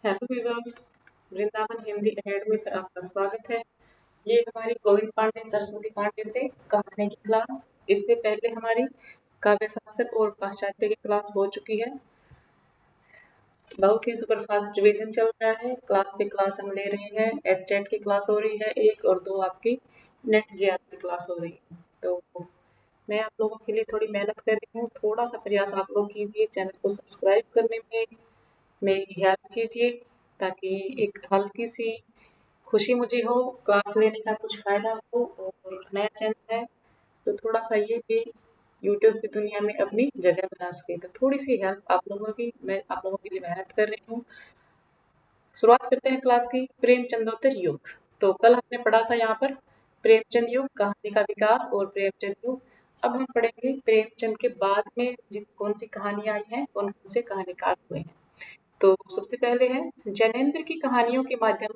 Hello viewers, Vrindavan Hindi academy पर आपका स्वागत है। ये हमारी गोविंद पांडे सरस्वती पांडे से कहानी की क्लास। इससे पहले हमारी काव्य शास्त्र और पाश्चात्य की क्लास हो चुकी है। बहुत ही सुपरफास्ट रिवीजन चल रहा है। क्लास पे क्लास हम ले रहे हैं। एचटेट की क्लास हो रही है 1 और 2, आपकी नेट जेआर की क्लास हो रही है। तो मैं आप लोगों के लिए थोड़ी मेहनत कर रही हूँ। थोड़ा सा प्रयास आप लोग कीजिए, चैनल को सब्सक्राइब करने में मेरी हेल्प कीजिए, ताकि एक हल्की सी खुशी मुझे हो, क्लास लेने का कुछ फ़ायदा हो। और नया चैनल है तो थोड़ा सा ये भी यूट्यूब की दुनिया में अपनी जगह बना सके। तो थोड़ी सी हेल्प आप लोगों की, मैं आप लोगों के लिए मेहनत कर रही हूँ। शुरुआत करते हैं क्लास की। प्रेमचंदोत्तर युग। तो कल हमने पढ़ा था यहाँ पर प्रेमचंद युग, कहानी का विकास और प्रेमचंद युग। अब हम पढ़ेंगे प्रेमचंद के बाद में जिन कौन सी कहानियां आई हैं, कौन कौन से कहानीकार हुए हैं। तो सबसे पहले है जैनेन्द्र की कहानियों के माध्यम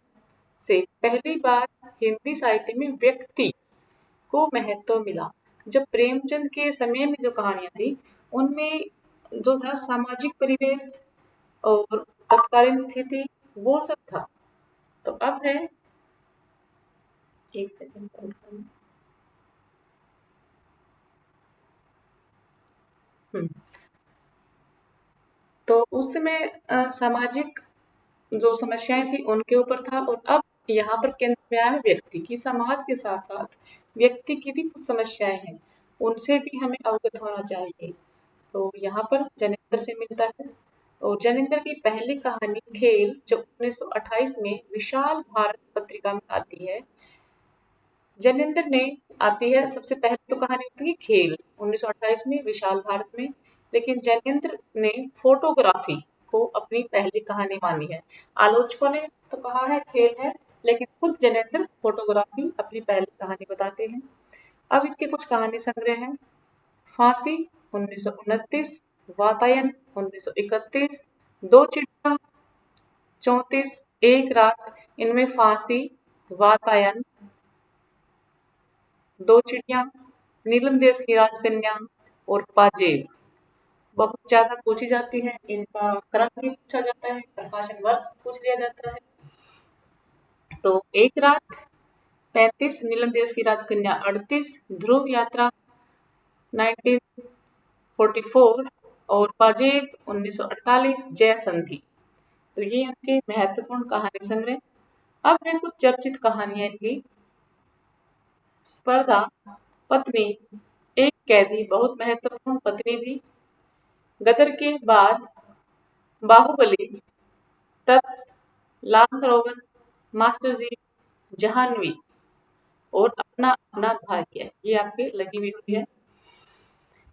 से पहली बार हिंदी साहित्य में व्यक्ति को महत्व मिला। जब प्रेमचंद के समय में जो कहानियां थी, उनमें जो था सामाजिक परिवेश और तत्कालीन स्थिति, वो सब था। तो अब है, एक सेकंड। हम्म, तो उस समय सामाजिक जो समस्याएं थी उनके ऊपर था। और अब यहाँ पर केंद्र में आया है व्यक्ति की। समाज के साथ साथ व्यक्ति की भी कुछ समस्याएं हैं, उनसे भी हमें अवगत होना चाहिए। तो यहाँ पर जैनेन्द्र से मिलता है। और जैनेन्द्र की पहली कहानी खेल, जो 1928 में विशाल भारत पत्रिका में आती है। जैनेन्द्र ने आती है सबसे पहले, तो कहानी होती है खेल 1928 में विशाल भारत में। लेकिन जैनेन्द्र ने फोटोग्राफी को अपनी पहली कहानी मानी है। आलोचकों ने तो कहा है खेल है, लेकिन खुद जैनेन्द्र फोटोग्राफी अपनी पहली कहानी बताते हैं। अब इनके कुछ कहानी संग्रह हैं। फांसी 1929, वातायन 1931, दो चिड़िया 34, एक रात। इनमें फांसी, वातायन, दो चिड़िया, नीलम देश की राजकन्या और पाजेब बहुत ज्यादा पूछी जाती है। इनका क्रम भी पूछा जाता है, प्रकाशन वर्ष पूछ लिया जाता है। तो एक रात 35, नीलम देश की राजकन्या 38, ध्रुव यात्रा 1944 और पाजेब 1948, जय संधि। तो ये इनके महत्वपूर्ण कहानी संग्रह। अब है कुछ चर्चित कहानियां इनकी। स्पर्धा, पत्नी, एक कैदी, बहुत महत्वपूर्ण पत्नी भी, गदर के बाद, बाहुबली, तत्स, लाल सरोवर, मास्टर जी, जहानवी और अपना अपना भाग्य, ये आपके लगी हुई है।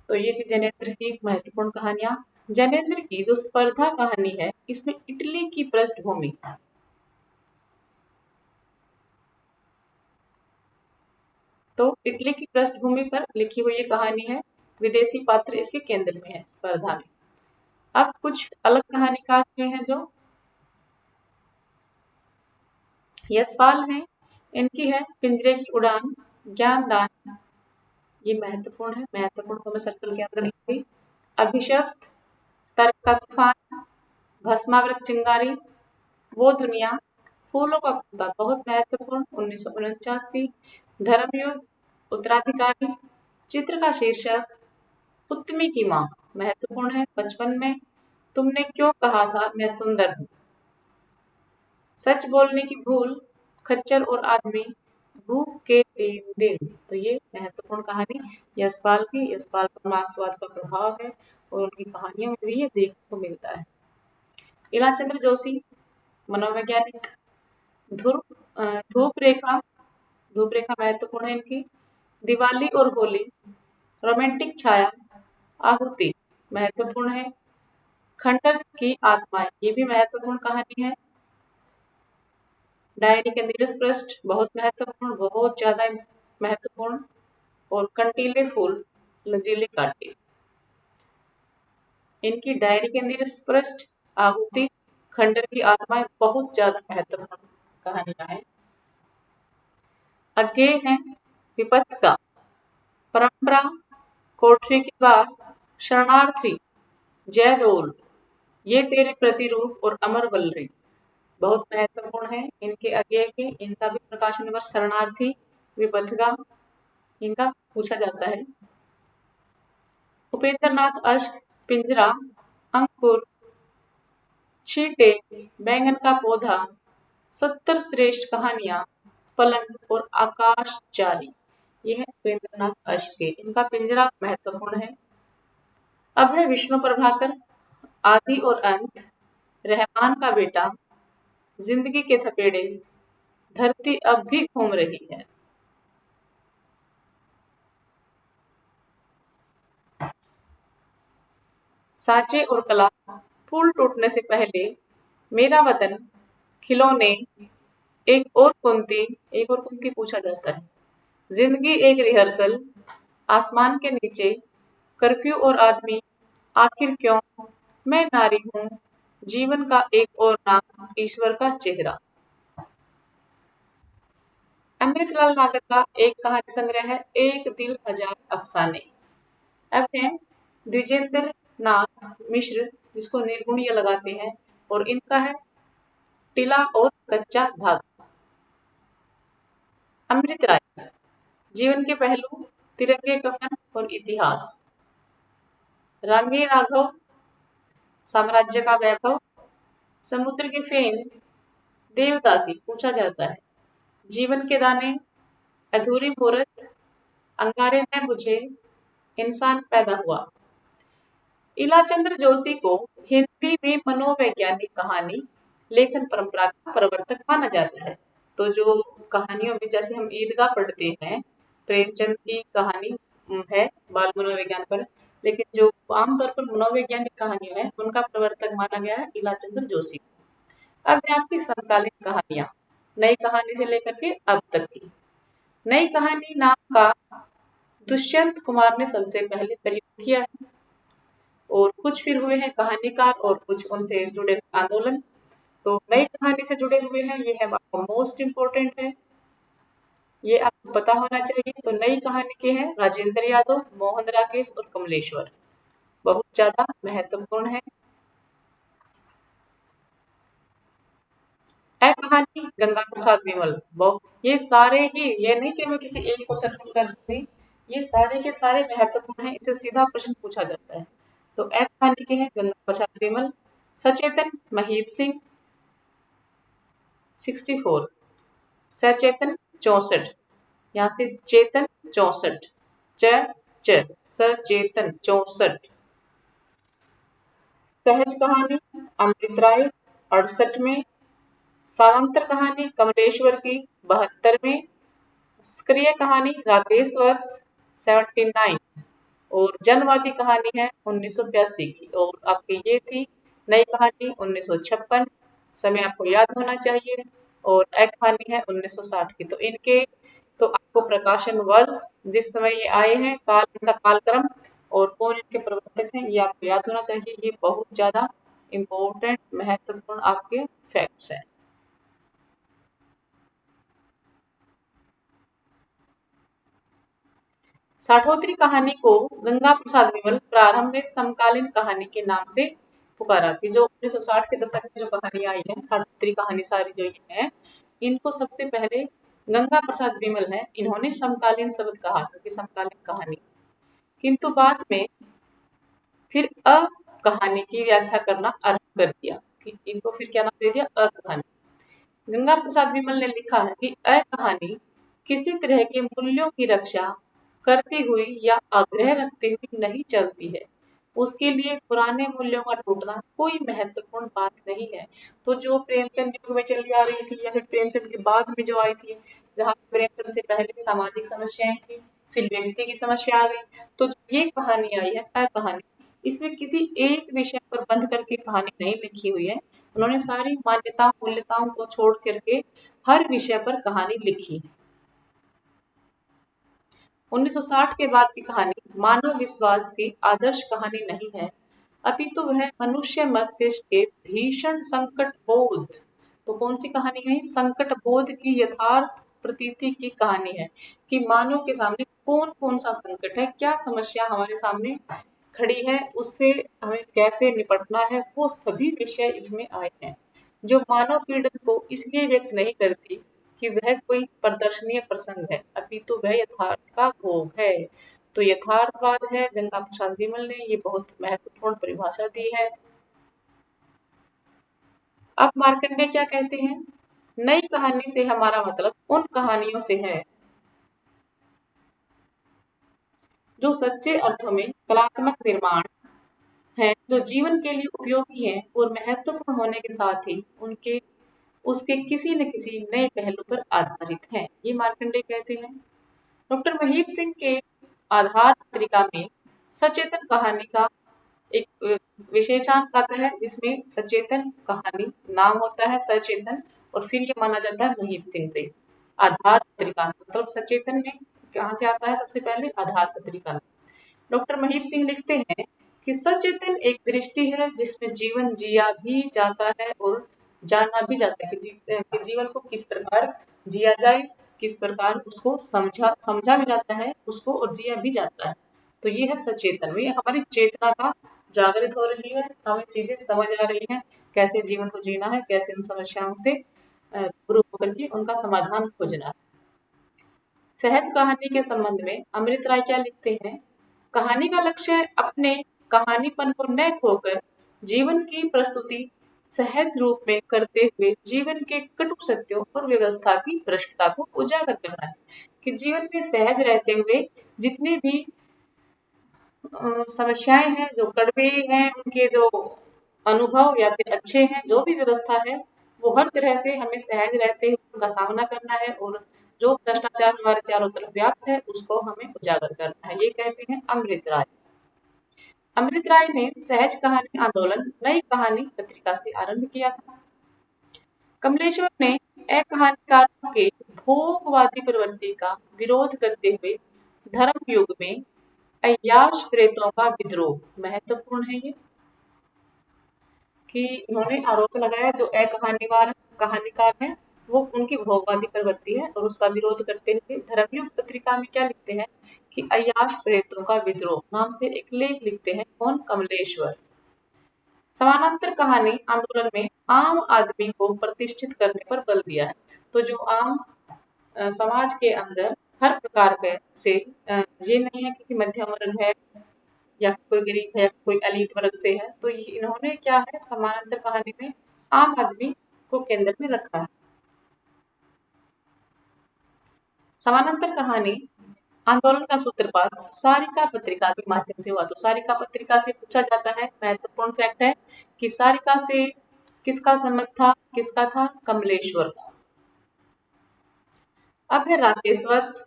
तो ये थी जैनेन्द्र की महत्वपूर्ण कहानियां। जैनेन्द्र की जो स्पर्धा कहानी है, इसमें इटली की पृष्ठभूमि, तो इटली की पृष्ठभूमि पर लिखी हुई ये कहानी है। विदेशी पात्र इसके केंद्र में है स्पर्धा में। अब कुछ अलग कहानीकार हुए हैं जो यशपाल हैं। इनकी है पिंजरे की उड़ान, ज्ञानदान, ये महत्वपूर्ण है, महत्वपूर्ण को मैं सर्कल के अंदर लिखूंगी। अभिशप्त, तर्क का तूफान, भस्मावृत चिंगारी, वो दुनिया, फूलों का कुत्ता, बहुत महत्वपूर्ण 1949 की। धर्मयुग, उत्तराधिकारी, चित्र का शीर्षक, उत्तमी की माँ, महत्वपूर्ण है 55 में। तुमने क्यों कहा था मैं सुंदर हूँ, सच बोलने की भूल, खच्चर और आदमी, भूख के 3 दिन। तो ये महत्वपूर्ण कहानी यशपाल की। यशपाल पर मार्क्सवाद का प्रभाव है और उनकी कहानियों में भी ये देखने को मिलता है। इलाचंद्र जोशी, मनोवैज्ञानिक। धूप रेखा, धूप रेखा महत्वपूर्ण है इनकी। दिवाली और होली, रोमांटिक छाया, आहुति, महत्वपूर्ण है। खंडर की आत्माएं, ये भी महत्वपूर्ण कहानी है। डायरी के नीरस पृष्ठ, बहुत महत्वपूर्ण, बहुत ज्यादा महत्वपूर्ण। और कंटीले फूल, लजीले कांटे, इनकी डायरी के नीरस पृष्ठ, आहुति, खंडर की आत्माएं, बहुत ज्यादा महत्वपूर्ण कहानियां हैं। अज्ञेय है, विपत्त का, परंपरा, कोठरी की बात, शरणार्थी, जयदोल, ये तेरे प्रतिरूप और अमर वल्लरी। बहुत महत्वपूर्ण है। इनके आगे के इनका भी प्रकाशन वर्ष शरणार्थी विबंधगा इनका पूछा जाता है। उपेंद्र नाथ अश्क, पिंजरा, अंकुर, छींटे, बैंगन का पौधा, 70 श्रेष्ठ कहानियां, पलंग और आकाश चारी, ये है उपेंद्र नाथ अश्क के। इनका पिंजरा महत्वपूर्ण है। अब है विष्णु प्रभाकर, आदि और अंत, रहमान का बेटा, जिंदगी के थपेड़े, धरती अब भी घूम रही है। साँचे और कला, फूल टूटने से पहले, मेरा वतन, खिलौने, एक और कुंती पूछा जाता है। जिंदगी एक रिहर्सल, आसमान के नीचे, कर्फ्यू और आदमी, आखिर क्यों, मैं नारी हूँ, जीवन का एक और नाम, ईश्वर का चेहरा। अमृतलाल नागर का एक कहानी संग्रह है एक दिल हजार अफसाने। अब है द्विजेंद्र नाथ मिश्र, जिसको निर्गुणीय लगाते हैं, और इनका है टिला और कच्चा धागा। अमृत राय, जीवन के पहलू, तिरंगे कफन और इतिहास। रामगी राघव, साम्राज्य का वैभव, समुद्र की फेन, देवदासी पूछा जाता है। जीवन के दाने, अधूरी मूरत, अंगारे ने मुझे, इंसान पैदा हुआ। इलाचंद्र जोशी को हिंदी में मनोवैज्ञानिक कहानी लेखन परंपरा का प्रवर्तक माना जाता है। तो जो कहानियों में जैसे हम ईदगाह पढ़ते हैं, प्रेमचंद की कहानी है बाल मनोविज्ञान पर, लेकिन जो आमतौर पर मनोवैज्ञानिक कहानियां हैं उनका प्रवर्तक माना गया है इलाचंद्र जोशी। अब है आपकी समकालीन कहानियां, नई कहानी से लेकर के अब तक की। नई कहानी नाम का दुष्यंत कुमार ने सबसे पहले प्रयोग किया है, और कुछ फिर हुए हैं कहानीकार और कुछ उनसे जुड़े आंदोलन। तो नई कहानी से जुड़े हुए हैं, ये है आपका मोस्ट इम्पोर्टेंट है, ये आपको पता होना चाहिए। तो नई कहानी के हैं राजेंद्र यादव, मोहन राकेश और कमलेश्वर, बहुत ज्यादा महत्वपूर्ण है। ए कहानी गंगा प्रसाद विमल, ये सारे ही, ये नहीं कि मैं किसी एक को सर्कल कर दूंगी, ये सारे के सारे महत्वपूर्ण हैं, इससे सीधा प्रश्न पूछा जाता है। तो ए कहानी के हैं गंगा प्रसाद विमल। सचेतन महीप सिंह 64, सचेतन 64, यहाँ से चेतन 64, च च सचेतन 64। सहज कहानी अमृत राय 68 में, सावंतर कहानी कमलेश्वर की 72 में, सक्रिय कहानी राकेश वत्स 79, और जनवादी कहानी है 1982 की। और आपकी ये थी नई कहानी 1956, समय आपको याद होना चाहिए, और एक कहानी है 1960 की। तो इनके तो आपको प्रकाशन वर्ष, जिस समय ये आए हैं, काल, इनका कालक्रम और कौन इनके प्रवर्तक हैं, ये आपको याद होना चाहिए। ये बहुत ज्यादा इम्पोर्टेंट महत्वपूर्ण आपके फैक्ट्स हैं। साठोत्री कहानी को गंगा प्रसाद विमल प्रारंभ में समकालीन कहानी के नाम से पुकारा थी। जो 1960 के दशक में जो कहानी आई है, साठोत्री कहानी सारी जो ये है, इनको सबसे पहले गंगा प्रसाद विमल है, इन्होंने समकालीन शब्द कहा था कि समकालीन कहानी। किंतु बाद में फिर अ कहानी की व्याख्या करना आरंभ कर दिया, कि इनको फिर क्या नाम दे दिया, अ कहानी। गंगा प्रसाद विमल ने लिखा है कि अ कहानी किसी तरह के मूल्यों की रक्षा करती हुई या आग्रह रखते हुए नहीं चलती है। उसके लिए पुराने मूल्यों का टूटना कोई महत्वपूर्ण बात नहीं है। तो जो प्रेमचंद युग में चली आ रही थी, या फिर प्रेमचंद के बाद में जो आई थी, जहाँ प्रेमचंद से पहले सामाजिक समस्याएं थी, फिर व्यक्ति की समस्या आ गई, तो ये कहानी आई है अ कहानी, इसमें किसी एक विषय पर बंध करके कहानी नहीं लिखी हुई है। उन्होंने सारी मान्यताओं मूल्यताओं को छोड़ करके हर विषय पर कहानी लिखी। 1960 के बाद की कहानी मानव विश्वास की आदर्श कहानी नहीं है, अपितु वह मनुष्य मस्तिष्क के भीषण संकट बोध, तो कौन सी कहानी है, संकट बोध की यथार्थ प्रतीति की कहानी है, कि मानव के सामने कौन कौन सा संकट है, क्या समस्या हमारे सामने खड़ी है, उससे हमें कैसे निपटना है, वो सभी विषय इसमें आए हैं। जो मानव पीड़न को इसलिए व्यक्त नहीं करती कि वह कोई प्रदर्शनीय प्रसंग है, अपितु वह यथार्थ का भोग है। तो यथार्थवाद है, गंगा प्रसाद विमल ने ये बहुत महत्वपूर्ण परिभाषा दी है। अब मार्कंडेय क्या कहते हैं? नई कहानी से हमारा मतलब उन कहानियों से है जो सच्चे अर्थों में कलात्मक निर्माण है, जो जीवन के लिए उपयोगी है और महत्वपूर्ण होने के साथ ही उनके उसके किसी न किसी नए पहलू पर आधारित है। ये मार्कंडेय कहते हैं। डॉक्टर महीप सिंह के आधार पत्रिका में सचेतन कहानी का एक विशेषांक आता है, जिसमें सचेतन कहानी नाम होता है सचेतन, और फिर ये माना जाता है महीप सिंह से। आधार पत्रिका मतलब सचेतन में कहाँ से आता है? सबसे पहले आधार पत्रिका में। डॉक्टर महीप सिंह लिखते हैं कि सचेतन एक दृष्टि है जिसमें जीवन जिया भी जाता है और जाना भी जाता है, कि जीवन को किस प्रकार जिया जाए, किस प्रकार उसको समझा समझा भी जाता है उसको, और जिया भी जाता है। तो ये है सचेतन, ये हमारी चेतना का जागृत हो रही है, हमें चीजें समझ आ रही हैं, कैसे जीवन को जीना है, कैसे उन समस्याओं से रूबरू होकर के उनका समाधान खोजना है। सहज कहानी के संबंध में अमृत राय क्या लिखते हैं? कहानी का लक्ष्य अपने कहानीपन को न खोकर जीवन की प्रस्तुति सहज रूप में करते हुए जीवन के कटु सत्यों और व्यवस्था की भ्रष्टता को उजागर करना है। कि जीवन में सहज रहते हुए जितने भी समस्याएं हैं, जो कड़वे हैं, उनके जो अनुभव या फिर अच्छे हैं, जो भी व्यवस्था है, वो हर तरह से हमें सहज रहते हुए उनका सामना करना है, और जो भ्रष्टाचार हमारे चारों तरफ व्याप्त है उसको हमें उजागर करना है। ये कहते हैं अमृत राय। अमृत राय ने सहज कहानी आंदोलन नई कहानी पत्रिका से आरंभ किया था। कमलेश्वर ने अकहानीकारों के भोगवादी प्रवृत्ति का विरोध करते हुए धर्म युग में अय्याश प्रेतों का विद्रोह, महत्वपूर्ण है ये, कि इन्होंने आरोप लगाया जो अकहानीवार कहानीकार हैं वो उनकी भोगवादी प्रवृत्ति है, और उसका विरोध करते हुए धर्मयुग पत्रिका में क्या लिखते हैं कि अय्याश प्रेतों का विद्रोह नाम से एक लेख लिखते हैं। कौन? कमलेश्वर। समानांतर कहानी आंदोलन में आम आदमी को प्रतिष्ठित करने पर बल दिया है। तो जो आम समाज के अंदर हर प्रकार के से ये नहीं है कि मध्यम वर्ग है या कोई गरीब है, कोई एलीट वर्ग से है, तो इन्होंने क्या है समानांतर कहानी में आम आदमी को केंद्र में रखा है। समानांतर कहानी आंदोलन का सूत्रपात सारिका पत्रिका के माध्यम से हुआ। तो सारिका पत्रिका से पूछा जाता है, महत्वपूर्ण फैक्ट है कि सारिका से किसका संबंध था? किसका था? कमलेश्वर का। अब है राकेश वत्स,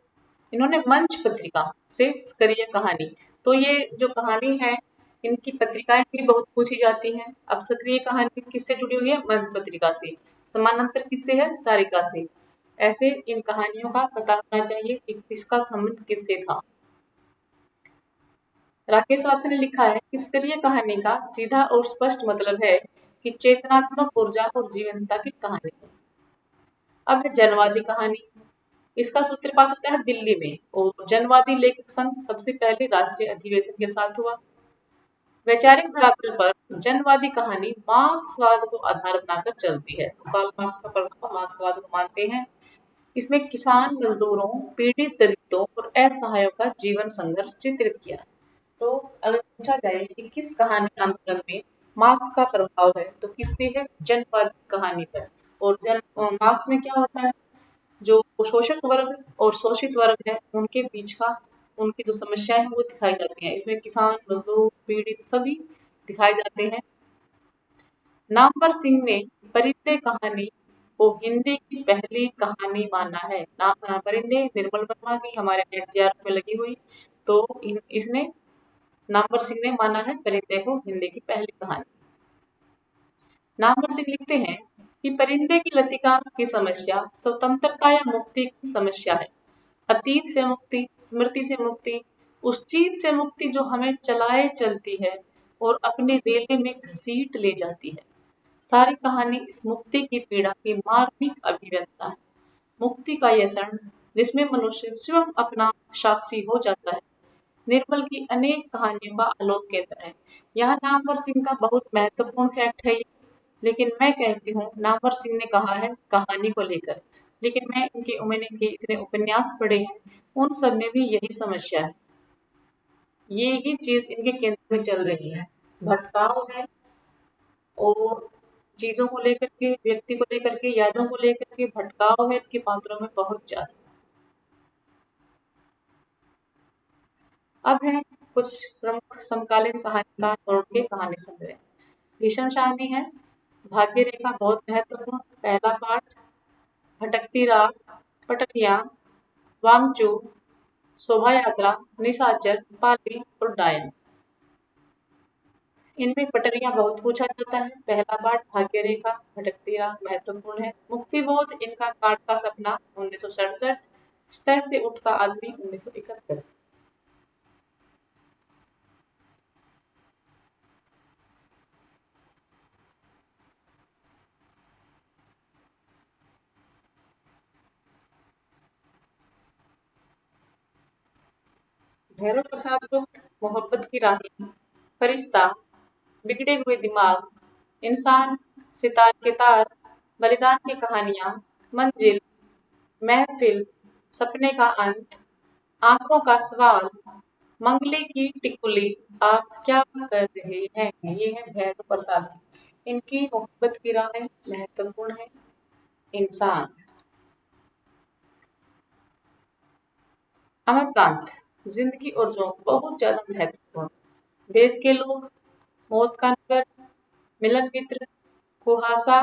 इन्होंने मंच पत्रिका से करी कहानी। तो ये जो कहानी है इनकी पत्रिकाएं भी बहुत पूछी जाती हैं। अब सक्रिय कहानी किससे जुड़ी हुई है? मंच पत्रिका से। समानांतर किससे है? सारिका से। ऐसे इन कहानियों का पता होना चाहिए कि इसका संबंध किससे था। राकेश वात्स ने लिखा है कि सक्रिय कहानी का सीधा और स्पष्ट मतलब है कि चेतनात्मक ऊर्जा और जीवंतता की कहानी है। अब है जनवादी कहानी, इसका सूत्रपात होता है दिल्ली में, और जनवादी लेखक संघ सबसे पहले राष्ट्रीय अधिवेशन के साथ हुआ। वैचारिक धरातल पर जनवादी कहानी मार्क्सवाद को आधार बनाकर चलती है। तो कार्ल मार्क्स का प्रभाव मार्क्सवाद को मानते हैं। इसमें किसान, मजदूरों, पीड़ित दलितों और असहायों का जीवन संघर्ष चित्रित किया। तो अगर पूछा जाए कि किस कहानी आंदोलन में मार्क्स का प्रभाव है, तो किस पे है? जनवादी कहानी पर। और मार्क्स में क्या होता है, जो शोषक वर्ग और शोषित वर्ग है उनके बीच का उनकी जो समस्याएं हैं वो दिखाई जाती हैं। इसमें किसान, मजदूर, पीड़ित सभी दिखाए जाते हैं। नामवर सिंह ने परिंदे कहानी को हिंदी की पहली कहानी माना है। परिंदे निर्मल वर्मा की हमारे NTR में लगी हुई, तो इसने नामवर सिंह ने माना है परिंदे को हिंदी की पहली कहानी। नामवर सिंह लिखते हैं कि परिंदे की लतिका की समस्या स्वतंत्रता या मुक्ति की समस्या है। अतीत से मुक्ति, स्मृति से मुक्ति, उस चीज से मुक्ति जो हमें चलाए चलती है और अपने रेले में घसीट ले जाती है। सारी कहानी इस मुक्ति की पीड़ा की मार्मिक अभिव्यक्ता है। मुक्ति का यह क्षण जिसमें मनुष्य स्वयं अपना साक्षी हो जाता है, निर्मल की अनेक कहानियों का आलोक केंद्र है। यहाँ नामवर सिंह का बहुत महत्वपूर्ण फैक्ट है लेकिन मैं कहती हूँ नामवर सिंह ने कहा है कहानी को लेकर। लेकिन मैंने इनके इतने उपन्यास पढ़े हैं, उन सब में भी यही समस्या है। ये ही चीज इनके केंद्र में चल रही है। भटकाव है और चीजों को लेकर के, व्यक्ति को लेकर के, यादों को लेकर के भटकाव है इनके पात्रों में बहुत ज्यादा। अब है कुछ प्रमुख समकालीन कहानीकार और उनके कहानी संग्रह। भीषम शाहनी है, भाग्य रेखा बहुत महत्वपूर्ण, पहला पाठ, भटकती राह, पटरियां, वांगचू, शोभा यात्रा, निशाचर, पाली और डायन। इनमें पटरियां बहुत पूछा जाता है। पहला पाठ भाग्य रेखा, भटकती राह महत्वपूर्ण है। मुक्तिबोध इनका काट का सपना 1967, सतह से उठता आदमी 1971। भैरव प्रसाद गुप्त, मोहब्बत की राही, फरिश्ता, बिगड़े हुए दिमाग, इंसान, सितार के तार, बलिदान की कहानियां, मंजिल, महफिल, सपने का अंत, आंखों का सवाल, मंगले की टिकुली, आप क्या कर रहे हैं। ये है भैरव प्रसाद की। इनकी मोहब्बत की राहें महत्वपूर्ण है। इंसान। अमरकांत, जिंदगी और जोक बहुत ज्यादा महत्वपूर्ण। देश के लोग, मौत का नगर, मिलन मित्र, कुहासा,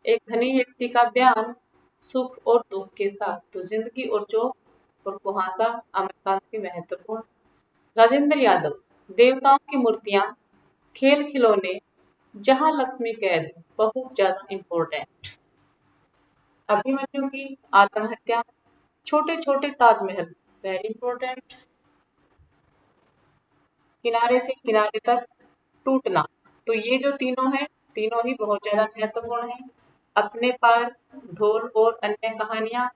एक धनी व्यक्ति का बयान, सुख और दुख के साथ। तो जिंदगी और जोक और कुहासा अमरकांत के महत्वपूर्ण। राजेंद्र यादव, देवताओं की मूर्तियां, खेल खिलौने, जहां लक्ष्मी कैद है, बहुत ज्यादा इम्पोर्टेंट। अभिमन्यु की आत्महत्या, छोटे छोटे ताजमहल, वेरी इंपॉर्टेंट। किनारे से किनारे तक, टूटना। तो ये जो तीनों हैं, तीनों ही बहुत ज्यादा महत्वपूर्ण हैं। अपने पार, ढोल और अन्य कहानियां,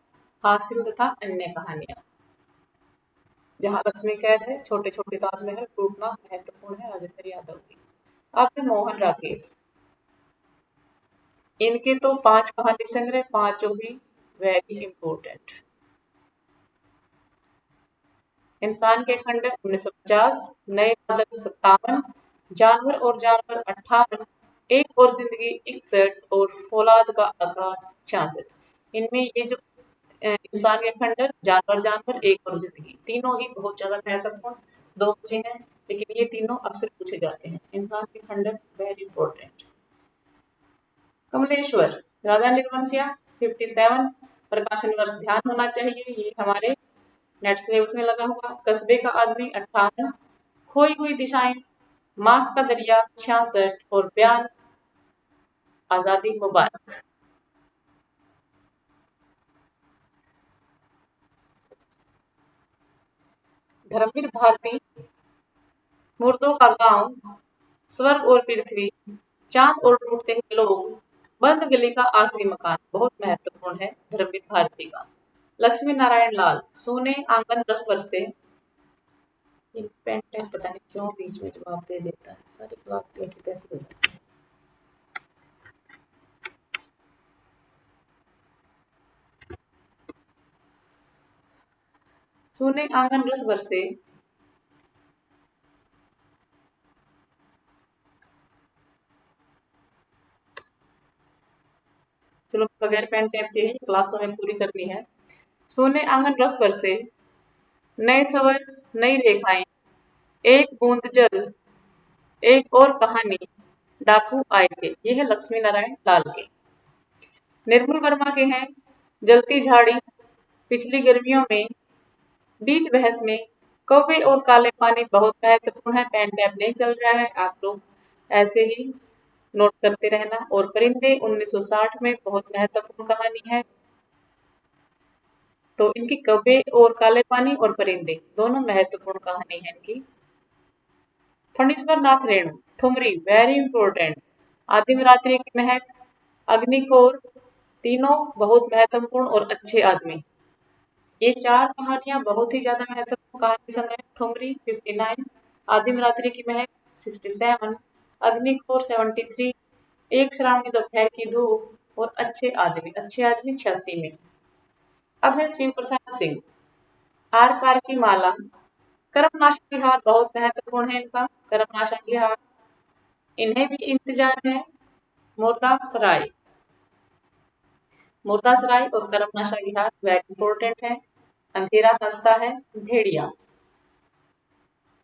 हासिल तथा अन्य कहानियां, जहां लक्ष्मी कैद है, छोटे छोटे ताजमहल, टूटना महत्वपूर्ण है राजेंद्र यादव की। अब है मोहन राकेश। इनके तो 5 कहानी संग्रह, पांचों ही वेरी इंपॉर्टेंट। इंसान के खंडन 1950, नए बादल 57, जानवर और जानवर 58, एक और जिंदगी 61 और फौलाद का आकाश 66। इनमें ये जो इंसान के खंडन, जानवर जानवर, एक और जिंदगी, तीनों ही बहुत ज्यादा महत्वपूर्ण। दो बचे हैं, लेकिन ये तीनों अक्सर पूछे जाते हैं। इंसान के खंडन वेरी इंपॉर्टेंट। कमलेश्वर, राजा निर्वंशिया 57, प्रकाशन वर्ष ध्यान होना चाहिए, ये हमारे नेट स्लेब्स में लगा हुआ। कस्बे का आदमी 58, खोई हुई दिशाएं, मांस का दरिया 66 और बयान, आजादी मुबारक। धर्मवीर भारती, मुर्दों का गांव, स्वर्ग और पृथ्वी, चांद और टूटते हुए लोग, बंद गली का आखिरी मकान, बहुत महत्वपूर्ण है धर्मवीर भारती का। लक्ष्मी नारायण लाल, सोने आंगन 10 वर्ष से। ये पेन टाइम पता नहीं क्यों बीच में जवाब दे देता है, सारी क्लास कैसे कैसे हो जाती है। सोने आंगन 10 वर्ष से। चलो बगैर पेन टैप के ही क्लास तो हमें पूरी करनी है। सोने आंगन 10 वर्ष से, नए सवर, नई रेखाएं, एक बूंद जल, एक और कहानी, डाकू आए थे। ये है लक्ष्मी नारायण लाल के। निर्मल वर्मा के हैं जलती झाड़ी, पिछली गर्मियों में, बीच बहस में, कौवे और काले पानी, बहुत महत्वपूर्ण है। पेन टैप नहीं चल रहा है, आप लोग ऐसे ही नोट करते रहना। और परिंदे 1960 में, बहुत महत्वपूर्ण कहानी है। तो इनकी कौवे और काले पानी और परिंदे दोनों महत्वपूर्ण कहानी है इनकी। फणीश्वर नाथ रेणु, ठुमरी वेरी इंपॉर्टेंट, आदिम रात्रि की महक, अग्निकोर, तीनों बहुत महत्वपूर्ण और अच्छे आदमी। ये 4 कहानियां बहुत ही ज्यादा महत्वपूर्ण कहानी संग्रह। ठुमरी 59, आदिम रात्रि की महक 67, अग्निकोर 73, एक श्रावणी दोपहर की धूप और अच्छे आदमी 86 में। अब है शिव प्रसाद सिंह, आर पार की माला, कर्मनाशक की हार बहुत महत्वपूर्ण है इनका, कर्मनाशक की हार, इन्हें भी इंतजार है। मुर्दासराय, मुर्दासराय और कर्मनाशक की हार वेरी इंपॉर्टेंट है। अंधेरा हंसता है, भेड़िया।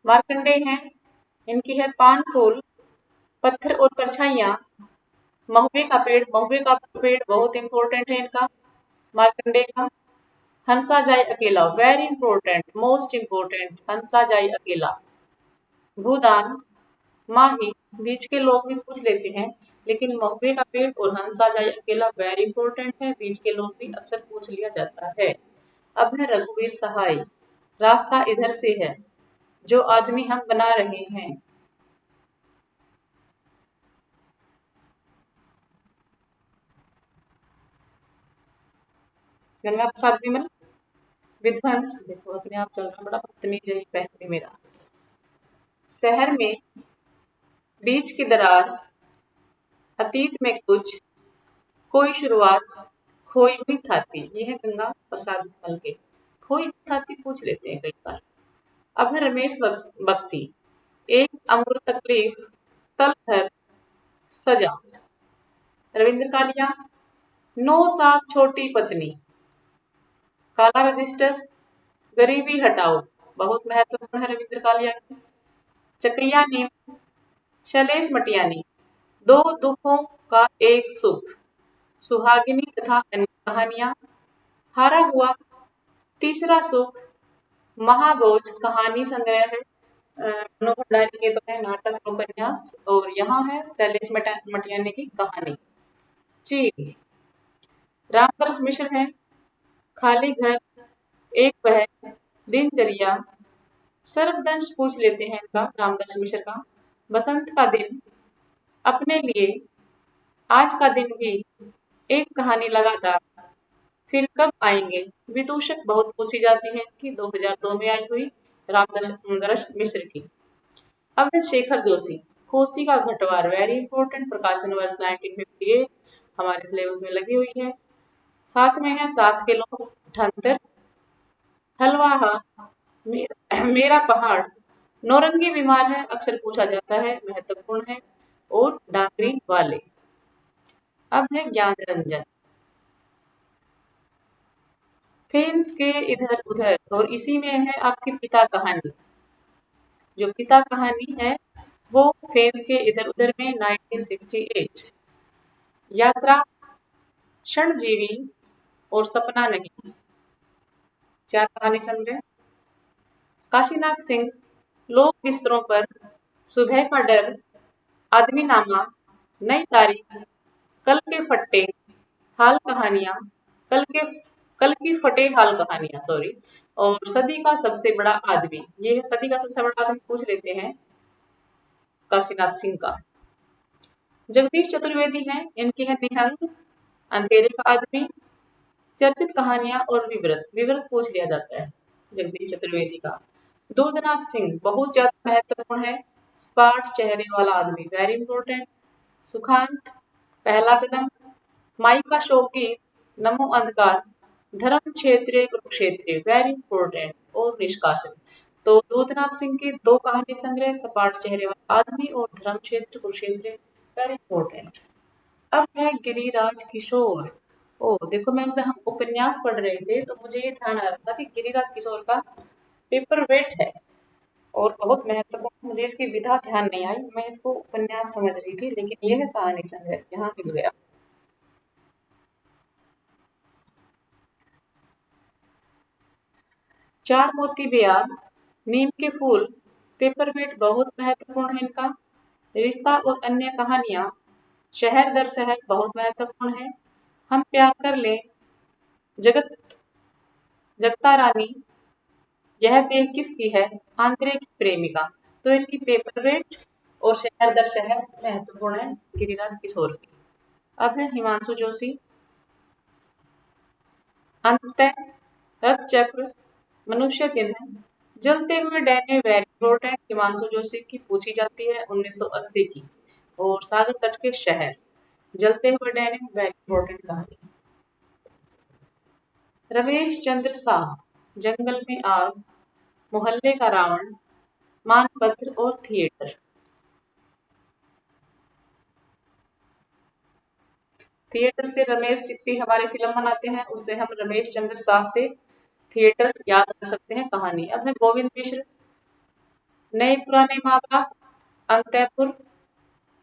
मार्कंडेय है, इनकी है पान फूल, पत्थर और परछाइयां, महुए का पेड़ बहुत इंपॉर्टेंट है इनका, मार्कंडेय का। हंसा जाए अकेला, वेरी इंपॉर्टेंट, मोस्ट इंपॉर्टेंट, हंसा जाए अकेला। भूदान, माही, बीच के लोग भी पूछ लेते हैं, लेकिन महुए का पेड़ और हंसा जाए अकेला वेरी इंपॉर्टेंट है, बीच के लोग भी अक्सर पूछ लिया जाता है। अब है रघुवीर सहाय, रास्ता इधर से है, जो आदमी हम बना रहे हैं। गंगा प्रसाद विमल, विध्वंस, देखो अपने आप चल रहा, बड़ा बदतमीज है पहले मेरा। शहर में बीच की दरार, अतीत में कुछ, कोई शुरुआत, खोई हुई थाती, ये है गंगा प्रसाद विमल के। खोई हुई थाती पूछ लेते हैं कई बार। अब है रमेश बक्सी, एक अमृत तकलीफ, तल भर सजा। रविंद्र कालिया, नौ साल छोटी पत्नी, काला रजिस्टर, गरीबी हटाओ, बहुत महत्वपूर्ण है रविंद्र कालिया की। चकैया नीम, शैलेश मटियानी, दो दुखों का एक सुख, सुहागिनी तथा अन्य कहानियां, हारा हुआ, तीसरा सुख, महाभोज कहानी संग्रह है, मनु भंडारी के तो है नाटक और उपन्यास, और यहाँ है शैलेश मटियानी की कहानी। जी, रामरस मिश्र है, खाली घर, एक पहर, दिनचर्या, सर्वदंश पूछ लेते हैं इनका, रामदंश मिश्र का। बसंत का दिन, अपने लिए, आज का दिन भी, एक कहानी लगातार, फिर कब आएंगे, विदूषक बहुत पूछी जाती है इनकी, 2002 में आई हुई, रामदंश मिश्र की। अब है शेखर जोशी, कोसी का घटवार, वेरी इंपॉर्टेंट, प्रकाशन वर्ष 1958, हमारे सिलेबस में लगी हुई है। साथ में है सात के लोग, ठंतर, हलवाहा, मेरा पहाड़, नौरंगी बीमार है, अक्सर पूछा जाता है, महत्वपूर्ण है, और डांगरी वाले। अब है ज्ञान रंजन, फेंस के इधर उधर, और इसी में है आपकी पिता कहानी, जो पिता कहानी है वो फेंस के इधर उधर में 1968। यात्रा, क्षणजीवी और सपना नहीं, चार कहानी संग्रह। काशीनाथ सिंह, लोक बिस्तरों पर, सुबह का डर, आदमीनामा, नई तारीख, कल के फट्टे, हाल कहानियां, कल के कल की फटे हाल कहानियां, सॉरी, और सदी का सबसे बड़ा आदमी, ये है सदी का सबसे बड़ा आदमी पूछ लेते हैं काशीनाथ सिंह का। जगदीश चतुर्वेदी हैं, इनकी है निहंग, अंधेरे का आदमी, चर्चित कहानियां और विवृत, विवृत पूछ लिया जाता है जगदीश चतुर्वेदी का। दूधनाथ सिंह बहुत ज्यादा महत्वपूर्ण है, स्पाट चेहरे वाला आदमी, वेरी इंपॉर्टेंट। सुखांत, पहला कदम, माई का शोकगीत, नमो अंधकार, धर्म क्षेत्रीय कुरुक्षेत्र, वेरी इंपॉर्टेंट, और निष्कासन। तो दूधनाथ सिंह के दो कहानी संग्रह, सपाट चेहरे वाला आदमी और धर्म क्षेत्र कुरुक्षेत्र, वेरी इंपॉर्टेंट। अब है गिरिराज किशोर। ओ देखो मैम, जब हम उपन्यास पढ़ रहे थे तो मुझे ये ध्यान आ रहा था कि गिरिराज किशोर का पेपर वेट है और बहुत महत्वपूर्ण, मुझे इसकी विधा ध्यान नहीं आई, मैं इसको उपन्यास समझ रही थी, लेकिन ये है कहानी संग्रह, यहाँ मिल गया। चार मोती बेयार, नीम के फूल, पेपर वेट बहुत महत्वपूर्ण है इनका। रिश्ता और अन्य कहानियां, शहर दर शहर बहुत महत्वपूर्ण है। हम प्यार कर ले, जगत जगता रानी, यह देह किसकी है, आंतरे की प्रेमिका। तो इनकी पेपर वेट और शहर दर शहर महत्वपूर्ण है गिरिराज किशोर की। अब है हिमांशु जोशी, अंतः, रथ चक्र, मनुष्य चिन्ह, जलते हुए डैने, वेरी इंपॉर्टेंट, हिमांशु जोशी की पूछी जाती है 1980 की, और सागर तट के शहर। जलते हुए डेनिम वेरी इंपॉर्टेंट कहानी। रमेश चंद्र शाह, जंगल में आग, मोहल्ले का रावण, मानपत्र और थिएटर। थिएटर से रमेश जितनी हमारे फिल्म बनाते हैं उससे हम रमेश चंद्र शाह से थिएटर याद कर सकते हैं कहानी। अब है गोविंद मिश्र, नए पुराने माँ बाप, अंतःपुर,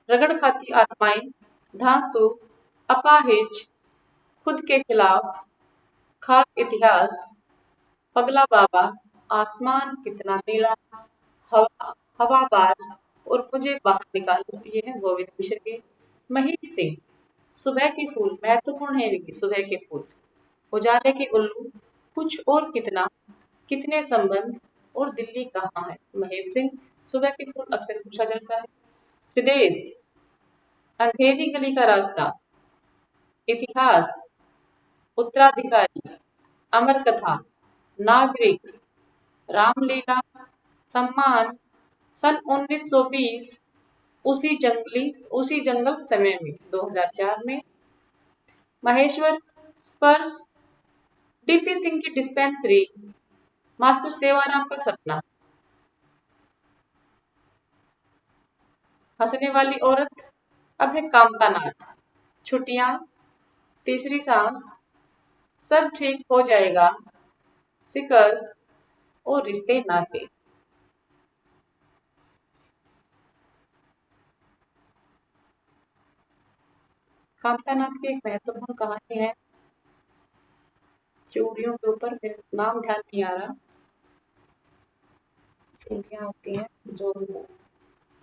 रगड़ खाती आत्माएं, धांसू, अपाहिज, खुद के खिलाफ, खाक इतिहास, पगला बाबा, आसमान कितना नीला, हवा हवाबाज और मुझे बाहर निकालो। ये है गोविंद मिश्र के। महीप सिंह, सुबह के फूल, महत्वपूर्ण है इनकी सुबह के फूल, उजाले के उल्लू, कुछ और कितना, कितने संबंध और दिल्ली कहाँ है। महेश सिंह, सुबह के फूल अक्सर पूछा जाता है। विदेश, अंधेरी गली का रास्ता, इतिहास, उत्तराधिकारी, अमर कथा, नागरिक, रामलीला, सम्मान, सन 1920, उसी जंगल समय में 2004 में। महेश्वर, स्पर्श, डीपी सिंह की डिस्पेंसरी, मास्टर सेवाराम का सपना, हंसने वाली औरत, अब है कामता नाथ, छुट्टियां, तीसरी सांस, सब ठीक हो जाएगा, शिकस्त और रिश्ते नाते। कामता नाथ की एक महत्वपूर्ण कहानी है चूड़ियों के ऊपर, मेरे नाम ध्यान नहीं आ रहा। चूड़ियां होती हैं जो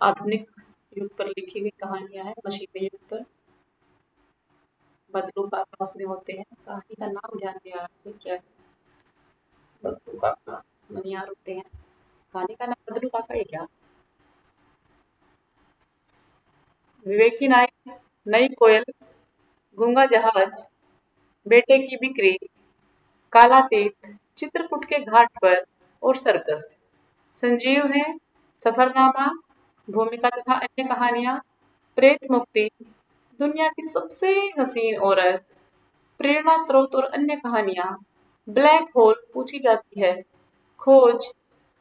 आधुनिक युग पर लिखी गई कहानियां हैं, मशीनी युग पर। बदलू काका उसमें होते हैं। कहानी का नाम ध्यान नहीं आ रहा है क्या है। बदलू काका मनियार होते हैं। कहानी का नाम बदलू काका है क्या। विवेक की नायक, नई कोयल, गूंगा जहाज, बेटे की बिक्री, काला तीर्थ, चित्रकूट के घाट पर और सर्कस। संजीव है, सफरनामा, भूमिका तथा अन्य कहानियां, प्रेत मुक्ति, दुनिया की सबसे हसीन औरत, प्रेरणा स्रोत और अन्य कहानियां, ब्लैक होल पूछी जाती है, खोज,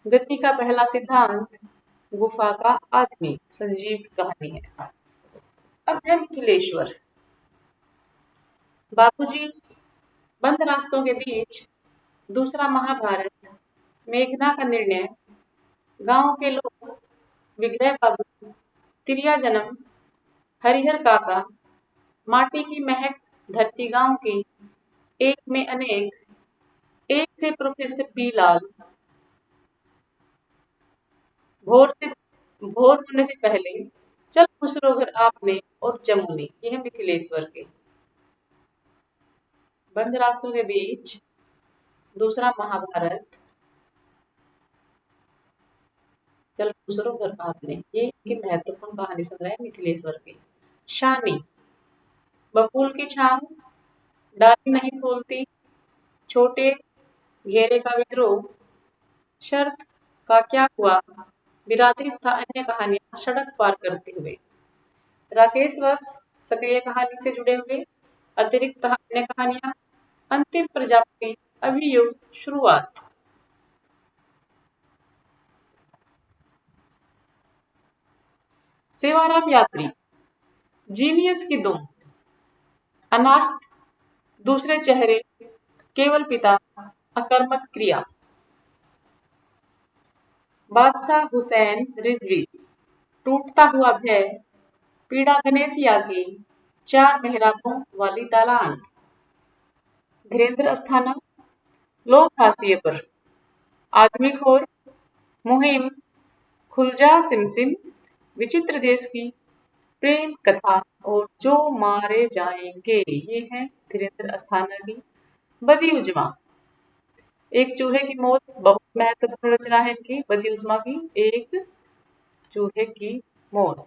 गति का पहला सिद्धांत, गुफा का आदमी। संजीव की कहानी है। अब है मिथिलेश्वर, बाबूजी, बंद रास्तों के बीच, दूसरा महाभारत, मेघना का निर्णय, गांव के लोग, विग्रह बाबू, तिरिया जन्म, हरिहर काका, माटी की महक, धरती गांव की, एक में अनेक, एक थे प्रोफेसर पी लाल, भोर से भोर होने से पहले, चल खुसरो घर आपने और जमुनी। ये है मिथिलेश्वर के। बंद रास्तों के बीच, दूसरा महाभारत, चल खुसरो घर आपने, ये इनकी महत्वपूर्ण कहानी संग्रह है मिथिलेश्वर की। शानी, बबूल की छांव, डाली नहीं फूलती, छोटे घेरे का विद्रोह, शर्त का क्या हुआ, बिरादरी तथा अन्य कहानियां सड़क पार करते हुए। राकेश वत्स, सक्रिय कहानी से जुड़े हुए, अतिरिक्त अन्य कहानियां, अंतिम प्रजापति, अभियुक्त, शुरुआत। सेवाराम यात्री, जीनियस की दुम, अनास्त, दूसरे चेहरे, केवल पिता, अकर्मक क्रिया। बादशाह हुसैन रिजवी, टूटता हुआ भय, पीड़ा गणेशिया की, चार मेहराबों वाली दालान। धीरेन्द्र अस्थाना, लोग हाशिए पर, आदमी खोर, मुहिम, खुलजा सिमसिम, विचित्र देश की, प्रेम कथा और जो मारे जाएंगे। ये है धीरेन्द्र अस्थाना की। बदी उजमा, एक चूहे की मौत, बहुत महत्वपूर्ण रचना है इनकी बदी उजमा की। एक चूहे की मौत।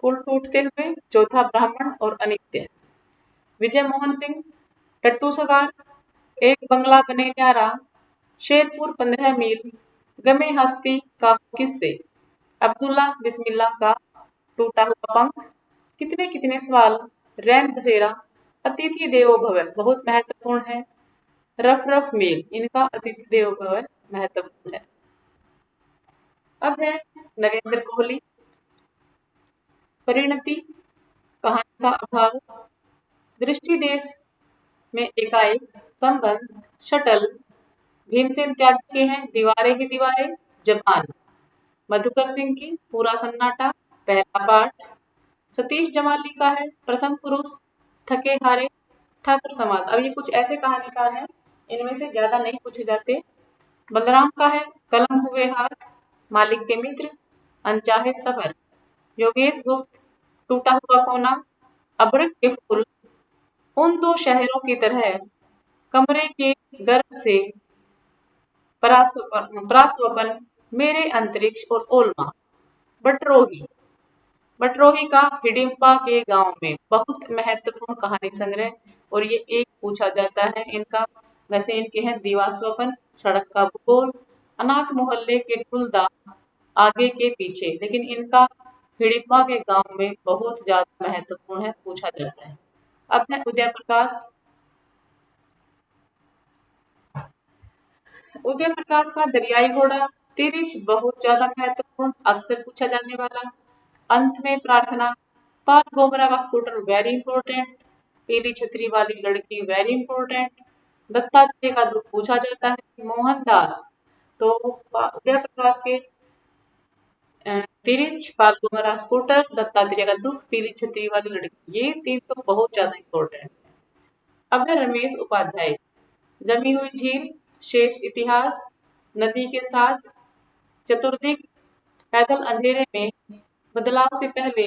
पुल टूटते हुए, चौथा ब्राह्मण और अनित्य। विजय मोहन सिंह, टट्टू सवार, एक बंगला बने न्यारा, शेरपुर 15 मील, गमे हस्ती का किस्से। अब्दुल्ला बिस्मिल्लाह का टूटा हुआ पंख, कितने कितने सवाल, रैन बसेरा, अतिथि देवो भव बहुत महत्वपूर्ण है, रफ रफ मेल इनका अतिथि देवो भव महत्वपूर्ण है। अब है नरेंद्र कोहली, परिणति, कहानी का अभाव, दृष्टि देश में एकाएक, संबंध, शटल, भीमसेन त्यागी के हैं दीवारें ही दीवारें, जबान, मधुकर सिंह की पूरा सन्नाटा, पहला पाठ, सतीश जमाली का है प्रथम पुरुष, थके हारे, ठाकुर समाज। अब ये कुछ ऐसे कहानीकार हैं, इनमें से ज्यादा नहीं पूछे जाते। बलराम का है कलम हुए हाथ, मालिक के मित्र, अनचाहे सफर, योगेश गुप्त, टूटा हुआ कोना, अबरक के फूल, उन दो शहरों की तरह, कमरे के गर्भ से परास्वपन, मेरे अंतरिक्ष और ओल्मा, बटरोही, बटरोही का हिडिंबा के गांव में बहुत महत्वपूर्ण कहानी संग्रह, और ये एक पूछा जाता है इनका। वैसे इनके हैं दीवा स्वपन, सड़क का भूगोल, अनाथ मोहल्ले के ढुलदा, आगे के पीछे, लेकिन इनका हिडिंबा के गांव में बहुत ज्यादा महत्वपूर्ण है, पूछा जाता है। अब है उदय प्रकाश, उदय प्रकाश का दरियाई घोड़ा, तिरिच बहुत ज्यादा महत्वपूर्ण, अक्सर पूछा जाने वाला, अंत में प्रार्थना, पाल गोबरा का स्कूटर वेरी इंपॉर्टेंट, पीली छतरी वाली लड़की वेरी इंपॉर्टेंट, दत्तात्रेय का दुख पूछा जाता है, मोहनदास। तो उदय प्रकाश के तिरिच, पाल गोबरा स्कूटर, दत्तात्रेय का दुख, पीली छतरी वाली लड़की, ये तीन तो बहुत ज्यादा इंपॉर्टेंट है। अब है रमेश उपाध्याय, जमी हुई झील, शेष इतिहास, नदी के साथ, चतुर्दिक, पैदल अंधेरे में, बदलाव से पहले,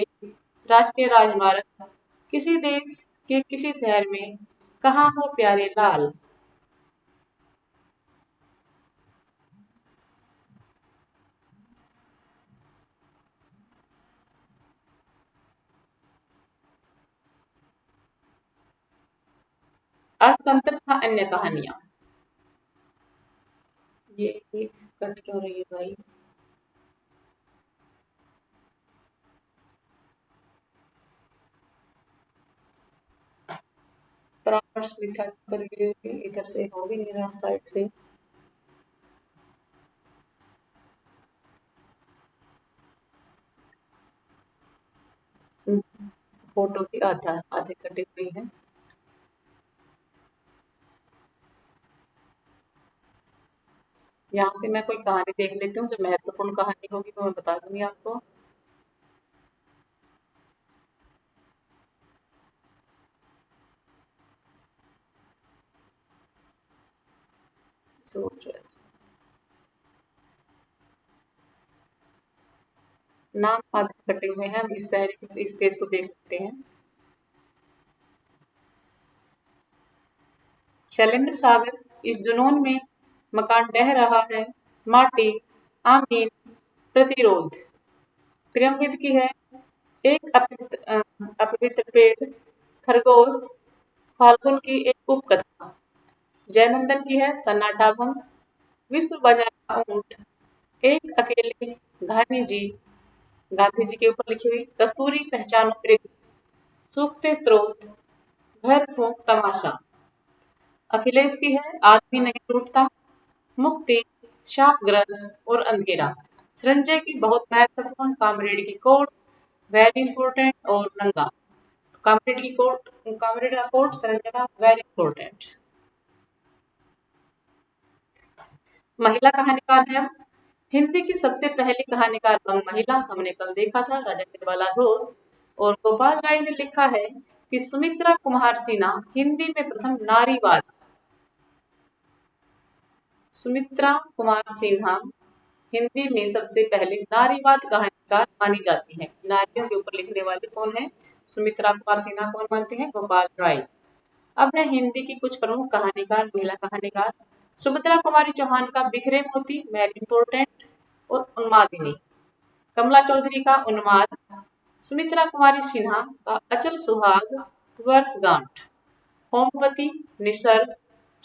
राष्ट्रीय राजमार्ग, किसी देश के किसी शहर में, कहाँ हो प्यारे लाल। अर्थतंत्र तथा अन्य कहानियां, ये कट क्यों रही है भाई। परामर्श लिखा करके इधर से हो भी नहीं रहा साइड से। फोटो की आधा आधे कटी हुई है। यहाँ से मैं कोई कहानी देख लेती हूँ, जो महत्वपूर्ण कहानी होगी वो मैं बता दूंगी आपको। सोच रहे नाम आधे कटे हुए हैं, हम इस पेज को देख लेते हैं। शैलेंद्र सागर, इस जुनून में मकान ढह रहा है, माटी, आमीन, प्रतिरोध। प्रियमविद की है एक अपवित्र पेड़, खरगोश, फाल्गुन की एक उपकथा। जयनंदन की है सन्नाटा भंग, विश्व बाजार का ऊंट, एक अकेले घानी जी, गांधी जी के ऊपर लिखी हुई, कस्तूरी पहचानो मृग, सूखते स्रोत, घर फूंक तमाशा। अखिलेश की है आदमी नहीं टूटता, मुक्ति, शापग्रस्त और अंधेरा। संजय की बहुत महत्वपूर्ण, कामरेड की कोट, वेरी इंपॉर्टेंट और नंगा। कामरेड की कोट, कामरेड का कोट, संजय का वेरी इंपॉर्टेंट। महिला कहानीकार है, हिंदी की सबसे पहली कहानीकार बंग महिला, हमने कल देखा था, राजेंद्रबाला घोष। और गोपाल राय ने लिखा है कि सुमित्रा कुमार सिन्हा हिंदी में प्रथम नारीवाद, सुमित्रा कुमार सिन्हा हिंदी में सबसे पहले नारीवाद कहानीकार मानी जाती है। नारियों के ऊपर लिखने वाले कौन है? सुमित्रा कुमार सिन्हा। कौन मानते हैं? गोपाल राय। अब है हिंदी की कुछ प्रमुख कहानीकार, महिला कहानीकार। सुभद्रा कुमारी चौहान का बिखरे मोती, वेरी इंपॉर्टेंट और उन्मादिनी। कमला चौधरी का उन्माद। सुमित्रा कुमारी सिन्हा का अचल सुहाग, वर्षगांठ। होमवती, निसर्ग।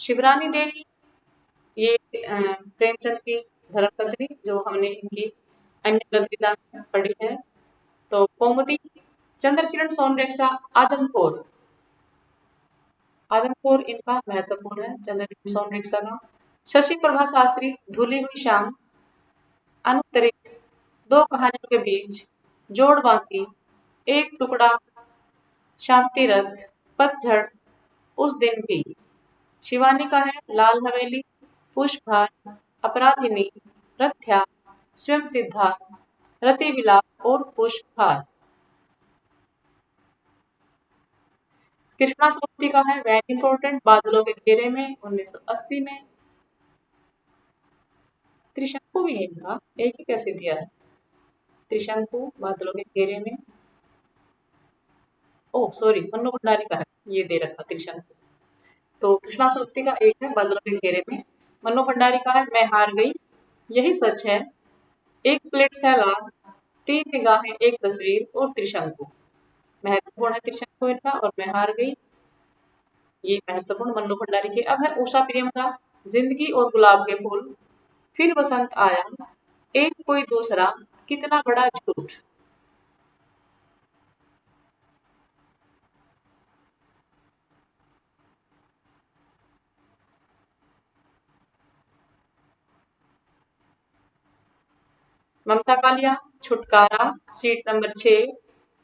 शिवरानी देवी, ये प्रेमचंद की धर्मपत्नी, जो हमने इनकी अन्य ग्रंथिता पढ़ी है। तो कौमुदी, चंद्र किरण सोनरेखा, आदमखोर। आदमखोर इनका महत्वपूर्ण है, चंद्र किरण सोनरेखा का। शशि प्रभा शास्त्री, धुली हुई शाम, अनुत्तरित, दो कहानियों के बीच, जोड़ बाकी, एक टुकड़ा, शांतिरथ, पतझड़, उस दिन भी। शिवानी का है लाल हवेली, पुष्पहार, अपराधिनी, रथ्या, स्वयं सिद्धा, रति विलाप और पुष्पहार। कृष्णा सोबती का है वेरी इंपॉर्टेंट, बादलों के घेरे में, 1980 में। त्रिशंकु भी है इनका, एक ही कैसे दिया है? त्रिशंकु बादलों के घेरे में, ओह सॉरी, मन्नू भंडारी का है, ये दे रखा त्रिशंकु। तो कृष्णा सोबती का एक है बादलों के घेरे में, मन्नू भंडारी का है मैं हार गई, यही सच है, एक प्लेट सैलाड, तीन निगाहें एक तस्वीर और त्रिशंकु। महत्वपूर्ण है त्रिशंकु इनका, और मैं हार गई, ये महत्वपूर्ण मन्नू भंडारी के। अब है उषा प्रियंका, जिंदगी और गुलाब के फूल, फिर बसंत आया, एक कोई दूसरा, कितना बड़ा झूठ। ममता कालिया, छुटकारा, सीट नंबर 6,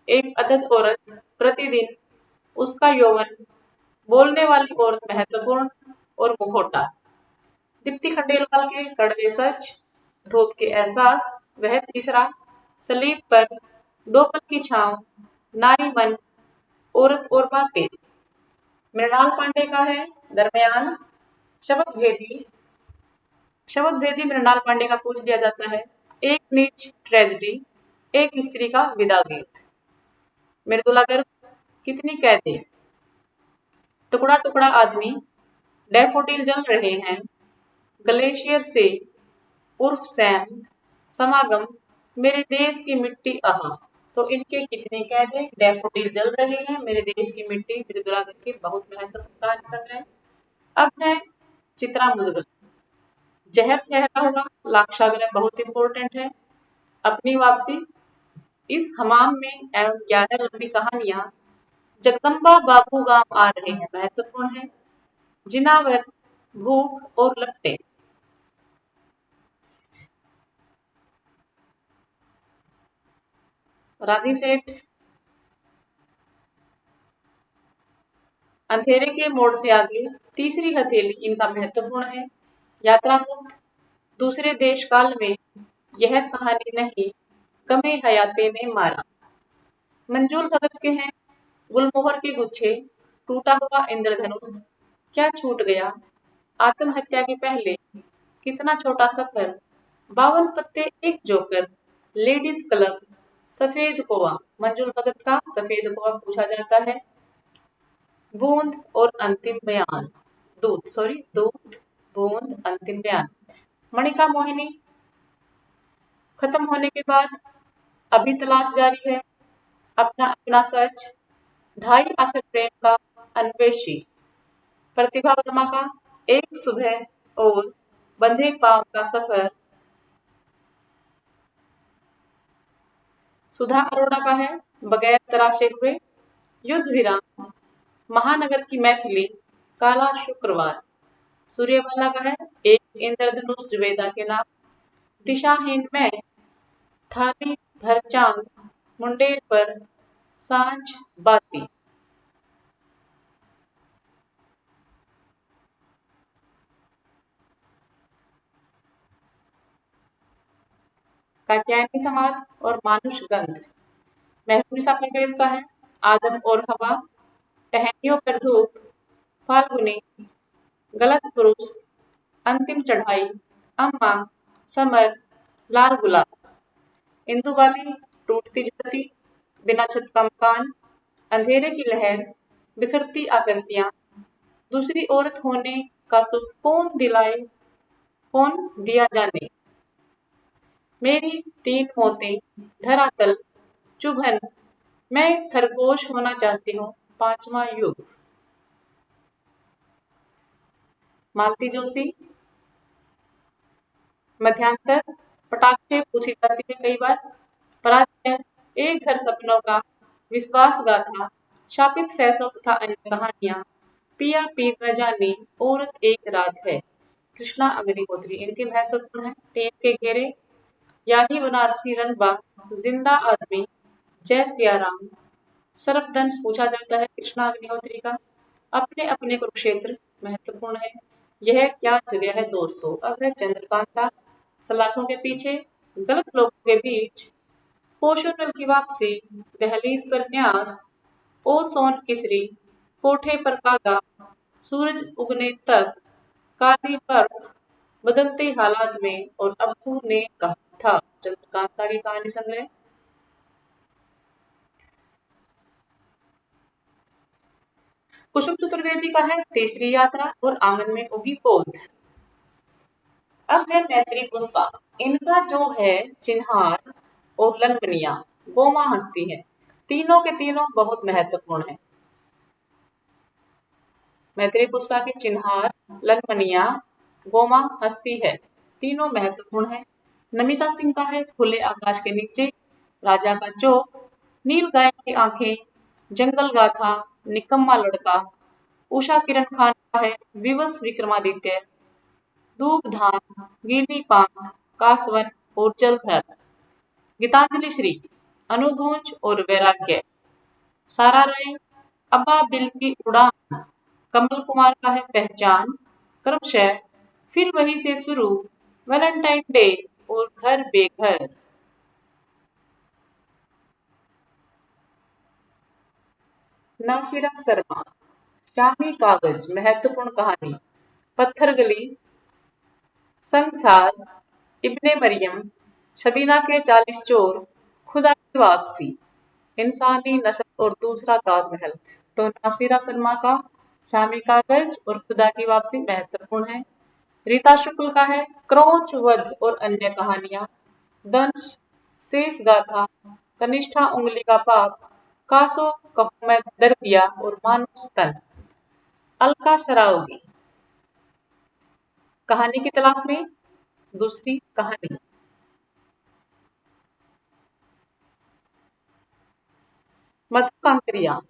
एक अदद औरत, प्रतिदिन, उसका यौवन, बोलने वाली औरत महत्वपूर्ण, और मुखौटा। दीप्ति खंडेलवाल के कड़वे सच, धूप के एहसास, वह तीसरा, सलीब पर, दो पल की छांव, नारी मन, औरत और बातें। मृणाल पांडे का है दरमियान, शब्द भेदी, शब्द भेदी मृणाल पांडे का पूछ लिया जाता है, एक नीच ट्रेजिडी, एक स्त्री का विदा गीत। मृदुला गर्ग, कितनी कहते, टुकड़ा टुकड़ा आदमी, डैफोडिल जल रहे हैं, ग्लेशियर से, उर्फ सैम, समागम, मेरे देश की मिट्टी आहा। तो इनके कितने कैदे, डैफोडिल जल रहे हैं, मेरे देश की मिट्टी, मृदुला गर्ग के बहुत महत्वपूर्ण कहानी संग्रह। अब है चित्रा मुदगल, जहर ठहरा हुआ, लाक्षागृह बहुत इंपॉर्टेंट है, अपनी वापसी, इस हमाम में, एवं 11 लंबी कहानियां, जगदम्बा बाबू गांव आ रहे हैं महत्वपूर्ण है, जिनावर, भूख और लट्टे। राधी सेठ, अंधेरे के मोड़ से आगे, तीसरी हथेली इनका महत्वपूर्ण है, यात्रा मुक्त, दूसरे देश काल में, यह कहानी नहीं, गमे हयाते ने मारा। मंजूल भगत के हैं गुलमोहर के गुच्छे, टूटा हुआ इंद्रधनुष, क्या छूट गया, आत्महत्या के पहले, कितना छोटा सफर, 52 पत्ते एक जोकर, लेडीज क्लब, सफेद कोवा। मंजूल भगत का सफेद कोवा पूछा जाता है। बूंद और अंतिम बयान, दूध सॉरी दूध, बूंद, अंतिम बयान। मणिका मोहिनी, खत्म होने के बाद, अभी तलाश जारी है, अपना अपना सच, ढाई आखिर प्रेम का, अन्वेषी। प्रतिभा वर्मा का एक सुबह और बंधे पांव का सफर। सुधा अरोड़ा का है बगैर तराशे हुए, युद्ध विराम, महानगर की मैथिली, काला शुक्रवार। सूर्यवाला का है एक इंद्रधनुष जुबेदा के नाम, दिशाहीन में, थाली भर चांद, मुंडेर पर, सांझ बाती। कात्यायनी समाज और मानुष गंध। महबूबा परवेज का है आदम और हवा, टहनियों पर धूप, फाल्गुनी, गलत पुरुष, अंतिम चढ़ाई, अम्मा, समर, लाल गुलाब। इंदु वाली, टूटती झड़ती, बिना छत का मकान, अंधेरे की लहर, बिखरती आकृतियां, दूसरी औरत होने का सुख कौन दिलाए, कौन दिया जाने। मेरी तीन मौतें, धरातल, चुभन, मैं खरगोश होना चाहती हूँ, पांचवा युग। मालती जोशी, मध्यांतर, पटाखे पूछी जाती है कई बार। पराजय, एक घर सपनों का, विश्वासघाथा, शापित सैसों तथा अन्य कहानियां, पिया पीर न जाने, औरत एक रात है। कृष्णा अग्निहोत्री इनके महत्वपूर्ण है। टेप के घेरे, याही बनारसी रंगबा, जिंदा आदमी, जय सिया राम। सर्पदंश पूछा जाता है कृष्णा अग्निहोत्री का। अपने अपने कुरुक्षेत्र महत्वपूर्ण है। यह क्या जगह है दोस्तों। अब है चंद्रकांता, सलाखों के पीछे, गलत लोगों के बीच, पोषण की वापसी, दहलीज पर न्यास, ओ सोन किसरी, कोठे पर कागा, सूरज उगने तक, काली बर्फ, बदलते हालात में और अब्बू ने कहा था। चंद्रकांता की कहानी संग्रह। कुसुम चतुर्वेदी का है तीसरी यात्रा और आंगन में उगी पौध। अब है मैत्री पुष्पा, इनका जो है चिन्हार और लंबनिया, गोमा हस्ती है। तीनों के तीनों बहुत महत्वपूर्ण है। मैत्री पुष्पा के चिन्हार, लंबनिया, गोमा हस्ती है, तीनों महत्वपूर्ण है। नमिता सिंह का है खुले आकाश के नीचे, राजा का चौक, नील गाय की आंखें, जंगल गाथा, निकम्मा लड़का। उषा किरण खान का है विवश विक्रमादित्य, धूपधाम, गीली पांख, कासवन और जलधर। गीतांजलि श्री, अनुगूंज और वैराग्य। सारा राय, अब्बा बिल की उड़ान। कमल कुमार का है पहचान, क्रमशः, फिर वहीं से शुरू, वैलेंटाइन डे और घर बेघर। नाशिरा शर्मा, शामी कागज महत्वपूर्ण कहानी, पत्थर गली, संसार, इब्ने मरियम, शबीना के 40 चोर, खुदा की वापसी, इंसानी नस्ल और दूसरा ताजमहल। तो नासिरा शर्मा का शामी कागज और खुदा की वापसी महत्वपूर्ण है। रीता शुक्ल का है क्रोच वध और अन्य कहानियां, दंश, शेष गाथा, कनिष्ठा उंगली का पाप, कासो कहूं मैं दर्दिया और मानो स्तन। अलका सरावगी, कहानी की तलाश में दूसरी कहानी। मधु कांकरिया,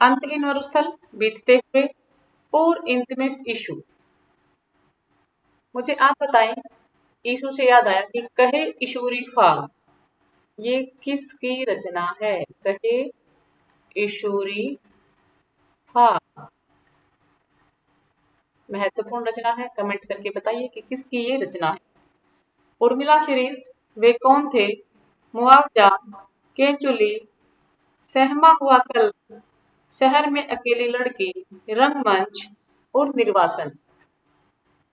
अंतहीन मरुस्थल, बीतते हुए और इंतिमेट इशू। मुझे आप बताएं, ईशु से याद आया कि कहे ईशूरी फाग, ये किसकी रचना है। कहे ईशूरी फाग महत्वपूर्ण रचना है। कमेंट करके बताइए कि किसकी ये रचना है। उर्मिला शिरीष, वे कौन थे, मुआवजा, केंचुली, सहमा हुआ कल, शहर में अकेली लड़की, रंगमंच और निर्वासन।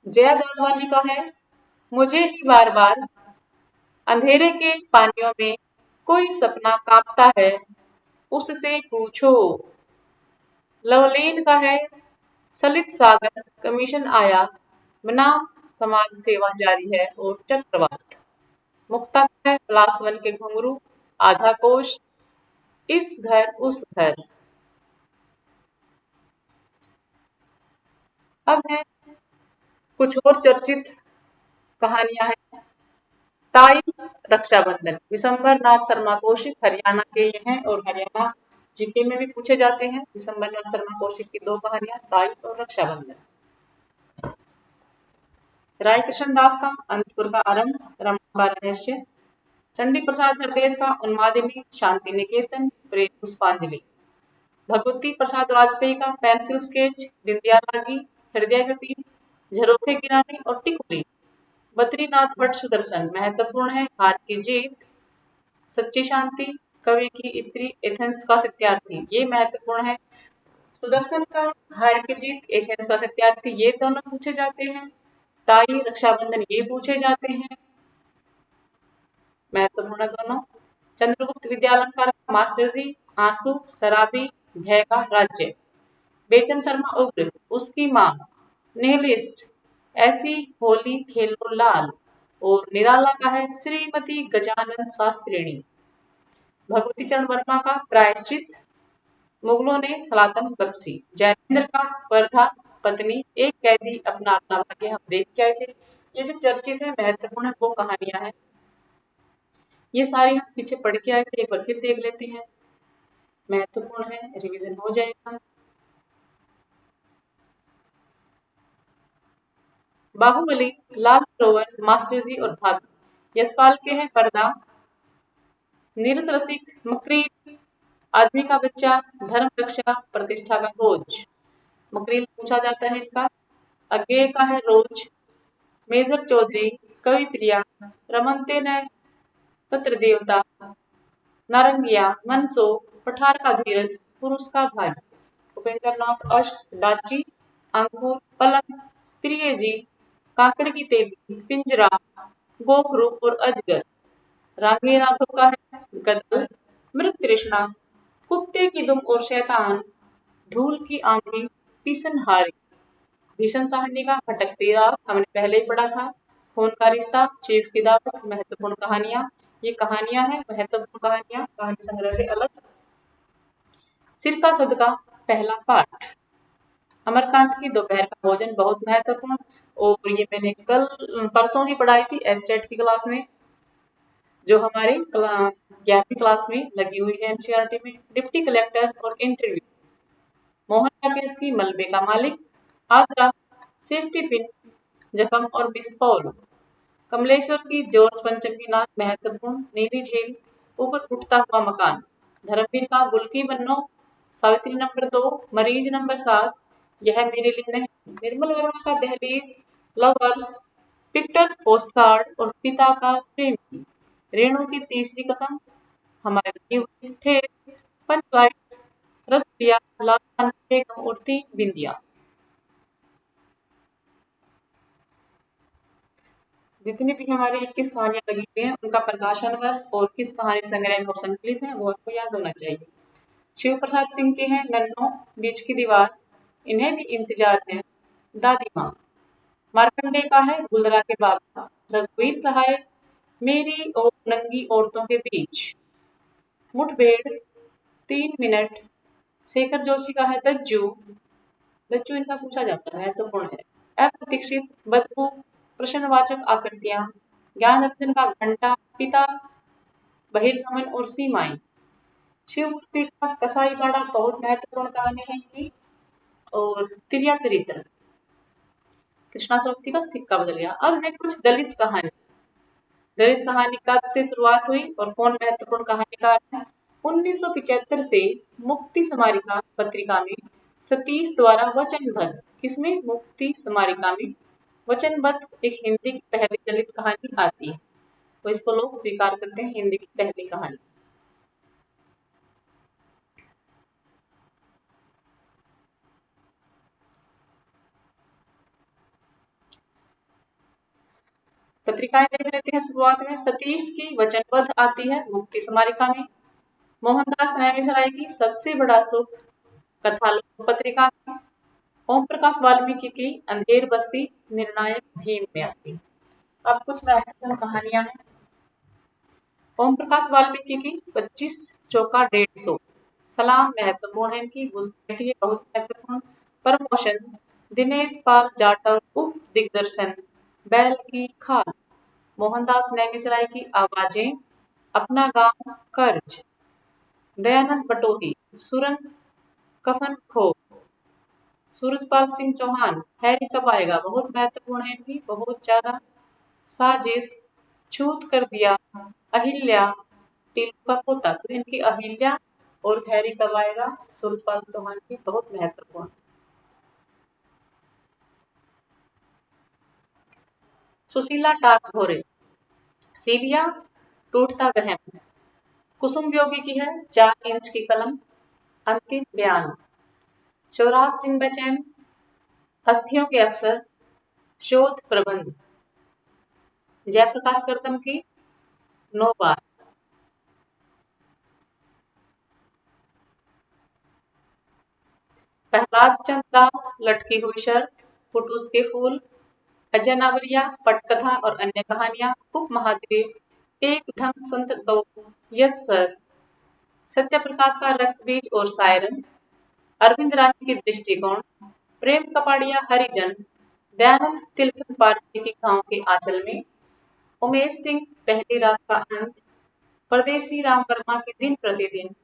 जया जादवानी का है मुझे ही बार बार, अंधेरे के पानियों में कोई सपना कांपता है, उससे पूछो। लवलीन का है सलित सागर कमीशन आया, बनाम समाज सेवा जारी है और चक्रवात। मुक्ता का है प्लास वन के घुंघरू, आधा कोश, इस घर उस घर। अब है कुछ और चर्चित कहानियां हैं। ताई रक्षाबंधन, विशंबर नाथ शर्मा कौशिक हरियाणा के ये हैं और हरियाणा जीके में भी पूछे जाते हैं। विशंबर नाथ शर्मा कौशिक की दो कहानियां, ताई और रक्षाबंधन। राय कृष्ण दास का अंतपुर का आरंभ, रंभा रहस्य। चंडी प्रसाद हरदेस का उन्मादिनी, शांति निकेतन, प्रेम पुष्पांजलि। भगवती प्रसाद वाजपेयी का पेंसिल स्केच, बिंदिया लागी, हृदय गति, झरोखे गिरानी और टिकुली। बद्रीनाथ भट्ट सुदर्शन, महत्वपूर्ण है हार की जीत, सच्ची शांति, कवि की स्त्री, एथेंस का सत्यार्थी, ये महत्वपूर्ण है। सुदर्शन का हार की जीत, एथेंस का सत्यार्थी, ये दोनों पूछे जाते हैं। ताई रक्षाबंधन ये पूछे जाते हैं, महत्वपूर्ण दोनों। चंद्रगुप्त विद्यालंकार मास्टर जी, आंसू, शराबी, भय का राज्य। बेचन शर्मा उग्र, उसकी मां, निहिलिस्ट, ऐसी होली खेलो लाल और निराला का है श्रीमती गजानन शास्त्रिणी। भगवती चरण वर्मा का प्रायश्चित, मुगलों ने सलातन बख्शी। जैनेन्द्र का स्पर्धा, पत्नी, एक कैदी अपना अपना भाग्य हम देख के आए थे, ये जो चर्चित है, महत्वपूर्ण है, वो कहानियां हैं। ये सारी हम पीछे पढ़ के आए थे, एक बार फिर देख लेते हैं। महत्वपूर्ण है, रिवीजन हो जाएगा। बाहुबली, लाल सरोवर, मास्टर जी और भाभी। यशपाल के हैं पर्दा, नीरस रसिक, मकरील, आदमी का बच्चा, धर्म रक्षा, प्रतिष्ठा का बोझ। मकरील पूछा जाता है इनका। अज्ञेय का है रोज, मेजर चौधरी, कवि प्रिया, रमनते ने पत्र देवता, नारंगिया, मनसो, पठार का धीरज, पुरुष का भाग्य। उपेंद्र नाथ अष्ट, डाची, अंकुर, पलक, प्रिय जी, काकड़ की तेली, पिंजरा, गोखरू और अजगर। रांगे राघव का है गदल, मृग तृष्णा, कुत्ते की दुम और शैतान, धूल की आंधी, पिसनहारी। भीषण साहनी का भटकती राह हमने पहले ही पढ़ा था। खून का रिश्ता, चीफ की दावत, महत्वपूर्ण कहानियां। ये कहानियां हैं, महत्वपूर्ण कहानियां, कहानी संग्रह से अलग। सिर का सदका, पहला पाठ। अमरकांत की दोपहर का भोजन, बहुत महत्वपूर्ण। और ये मैंने कल परसों ही पढ़ाई थी एस्टेट की क्लास में, जो हमारे 11वीं क्लास में लगी हुई है एनसीईआरटी में। डिप्टी कलेक्टर और इंटरव्यू। मोहन राकेश की मलबे का मालिक, आगरा, सेफ्टी पिन, जखम और बिस्फोल। कमलेश्वर की जॉर्ज पंचम की नाच, महत्वपूर्ण। नीली झील, ऊपर उठता हुआ मकान। धर्मवीर का गुल की बन्नो, सावित्री नंबर 2, मरीज नंबर 7, यह मेरे लिए नहीं। निर्मल वर्मा का दहलीज, लवर्स, पिक्टर पोस्टकार्ड और पिता का प्रेम। रेणु की तीसरी कसम, हमारे लगी हुई ठेस, पंचलाइट, रसप्रिया, लाल बेगम और 3 बिंदिया। जितनी भी हमारी 21 कहानियां लगी हुई हैं, उनका प्रकाशन वर्ष और किस कहानी संग्रह में संकलित है, वो आपको याद होना चाहिए। शिव प्रसाद सिंह के हैं नन्नो, बीच की दीवार, इन्हें भी इंतजार है, दादी माँ। मार्कंडे का है गुलदरा के बाबा। रघुवीर सहाय, मेरी और नंगी औरतों के बीच, मुठभेड़, 3 मिनट। शेखर जोशी का है दज्जू। दज्जू इनका पूछा जाता है, महत्वपूर्ण है। अप्रतीक्षित, बदबू, प्रश्नवाचक आकृतियां। ज्ञान रंजन का घंटा, पिता, बहिर्गमन और सीमाएं। शिवमूर्ति का कसाई पाड़ा, बहुत महत्वपूर्ण कहानी है इनकी। और तिरिया चरित्र, कृष्णा सोबती का सिक्का बदल गया। अब है कुछ दलित कहानी। दलित कहानी कब से शुरुआत हुई और कौन महत्वपूर्ण कहानीकार है? 1975 से मुक्ति स्मारिका पत्रिका में सतीश द्वारा वचनबद्ध, किसमें? मुक्ति स्मारिका में वचनबद्ध एक हिंदी की पहली दलित कहानी आती है, तो इसको लोग स्वीकार करते हैं हिंदी की पहली कहानी। पत्रिकाएं देख लेते हैं। शुरुआत में सतीश की वचनबद्ध आती है मुक्ति स्मारिका में। मोहनदास नैमिषारण्य की सबसे बड़ा सुख कथालोक पत्रिका में। ओम प्रकाश वाल्मीकि की अंधेर बस्ती निर्णायक भीम में आती है। अब कुछ महत्वपूर्ण कहानियां हैं। ओम प्रकाश वाल्मीकि की 25 चौका 150। सलाम, महत्वपूर्ण है इनकी। घुसपैठी, बहुत महत्वपूर्ण। प्रमोशन, दिनेश पाल जाटव उफ दिग्दर्शन, बैल की खाल। मोहनदास नैमिषारण्य की आवाजें, अपना गांव, कर्ज। दयानंद बटोही, सुरंग, कफन खो। सूरजपाल सिंह चौहान, हैरी कब आएगा, बहुत महत्वपूर्ण है इनकी, बहुत ज्यादा। साजिश, छूत कर दिया, अहिल्या, टीलू का पोता। तो इनकी अहिल्या और हैरी कब आएगा, सूरजपाल चौहान की, बहुत महत्वपूर्ण। सुशीला टाक भोरे, सीलिया, टूटता वहम। कुसुम योगी की है 4 इंच की कलम, अंतिम बयान। शिवराज सिंह बचैन, हस्तियों के अक्षर, शोध प्रबंध। जयप्रकाश करदम की 9 बार। प्रहलाद चंद दास, लटकी हुई शर्त, फुटूस के फूल। अजय नावरिया, पटकथा और अन्य कहानियां। उप महाद्वीप, एक धम संत दो, यस सर। सत्य प्रकाश का रक्त बीज और सायरन। अरविंद राही की दृष्टिकोण। प्रेम कपाड़िया, हरिजन। दयानंद तिलक पारसी के गांव के आंचल में, उमेश सिंह पहली रात का अंत, परदेसी राम वर्मा की दिन प्रतिदिन,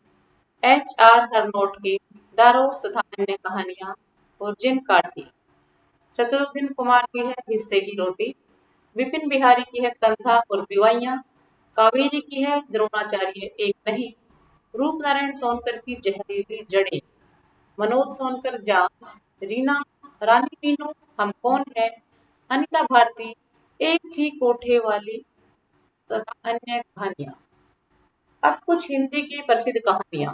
HR हरनोट की दारोस तथा अन्य कहानियां और जिन काठी, शत्रुघ्न कुमार की है हिस्से की रोटी, विपिन बिहारी की है कंधा और बिवाइयां, कावेरी की है द्रोणाचार्य एक नहीं, रूपनारायण सोनकर की जहरीली जड़ें, मनोज सोनकर जांच, रीना, रानी मीनू, हम कौन है, अनिता भारती, एक थी कोठे वाली तथा अन्य कहानियां। अब कुछ हिंदी की प्रसिद्ध कहानियां।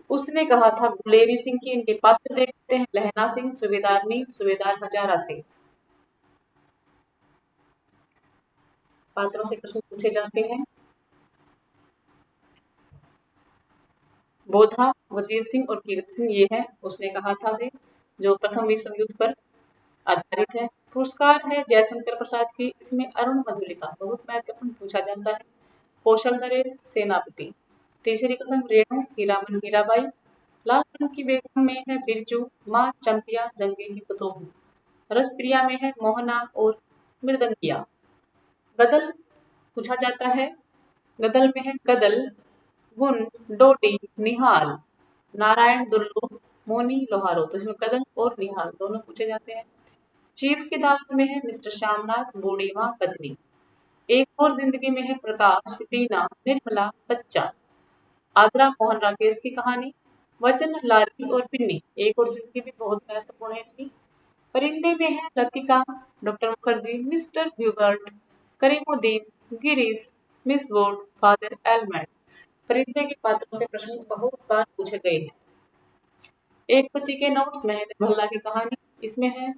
उसने कहा था गुलेरी सिंह की। इनके पात्र देखते हैं। लहना सिंह, सूबेदारनी, सूबेदार हजारा सिंह। पात्रों से प्रश्न पूछे जाते हैं। बोधा, वजीर सिंह और कीर्ति सिंह ये है, उसने कहा था वे, जो प्रथम विश्व युद्ध पर आधारित है। पुरस्कार है जयशंकर प्रसाद की। इसमें अरुण मधुलिका बहुत महत्वपूर्ण पूछा जाता है। कौशल नरेश, सेनापति। तीसरी कसम रेणु, हीरामन हीराबाई। लाल रंग की बेगम में है बिरजू, माँ चंपिया जंगे की पुतोहू। रसप्रिया में है मोहना और मृदंगिया। गदल पूछा जाता है। गदल में है गदल, गुण, डोडी, निहाल, नारायण दुल्लू, मोनी लोहारो। तो इसमें गदल और निहाल दोनों पूछे जाते हैं। चीफ की दावत में है मिस्टर श्यामनाथ, बूढ़ी माँ पत्नी। एक और जिंदगी में है प्रकाश, बीना, निर्मला, बच्चा। आगरा मोहन राकेश की कहानी। वचन, लारी और पिन्नी। एक और जिंदगी भी बहुत महत्वपूर्ण है इनकी। परिंदे में है Latika, doctor Mukherjee, mister Hubert, Karimuddin, Girish, miss Wood, father Elment. Parinde के पात्रों से प्रश्न बहुत बार पूछे गए हैं। एक पति के नोट्स, महेंद्र भल्ला की कहानी। इसमें है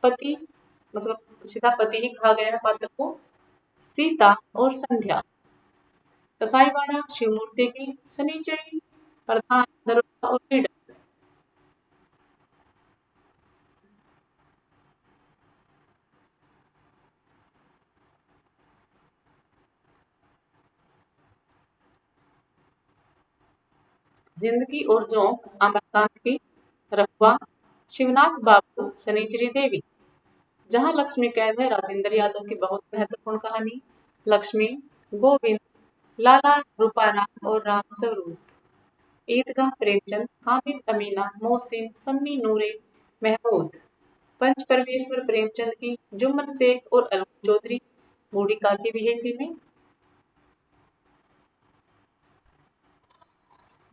पति, मतलब सीधा पति ही कहा गया है पात्र को, सीता और संध्या। कसाईवाड़ा शिवमूर्ति की, शनिचरी, प्रधान, दरोगा और लीडर। जिंदगी और जोंक, अमरकांत की। रखवा, शिवनाथ बाबू, शनिचरी देवी। जहां लक्ष्मी कैद है, राजेंद्र यादव की बहुत महत्वपूर्ण कहानी। लक्ष्मी, गोविंद, लाला रूपाराम और राम स्वरूप। ईदगाह प्रेमचंद, हामिद अमीना, मोहसिन, सम्मी नूरे, महमूद। पंच परमेश्वर प्रेमचंद की, जुम्मन शेख और अलगू चौधरी। बूढ़ी काकी भी है इसी में।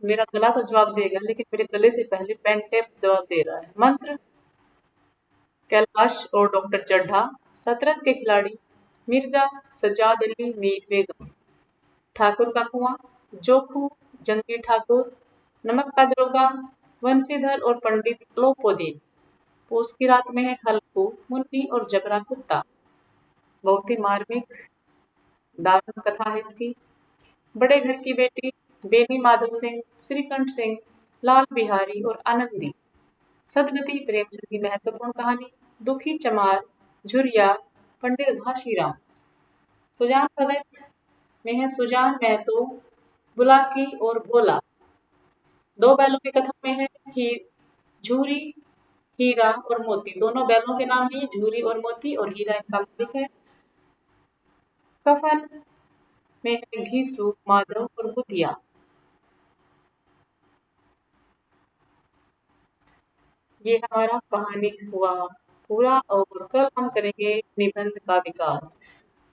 मेरा गला तो जवाब देगा, लेकिन मेरे गले से पहले पेन टेप जवाब दे रहा है। मंत्र, कैलाश और डॉक्टर चड्ढा। शतरंज के खिलाड़ी, मिर्जा, सज्जाद अली, मीर बेगम। ठाकुर का कुआं, जोखू, जंगी ठाकुर। नमक का दरोगा, वंशीधर और पंडित लोपोदीन। पूस की रात में है हल्कू, मुन्नी और जबरा कुत्ता। बहुत ही मार्मिक दारुण कथा है इसकी। बड़े घर की बेटी, बेनी माधव सिंह, श्रीकंठ सिंह, लाल बिहारी और आनंदी। सदगति प्रेमचंद की महत्वपूर्ण कहानी। दुखी चमार, झुरिया, पंडित घाशीराम। सुजान भगत में है सुजान महतो, बुलाकी और भोला। दो बैलों की कथा में है झूरी, हीरा और मोती। दोनों बैलों के नाम है झूरी और मोती, और हीरा इनका मालिक है। कफन में है घीसू, माधव और बुधिया। ये हमारा कहानी हुआ पूरा, और कल हम करेंगे निबंध का विकास।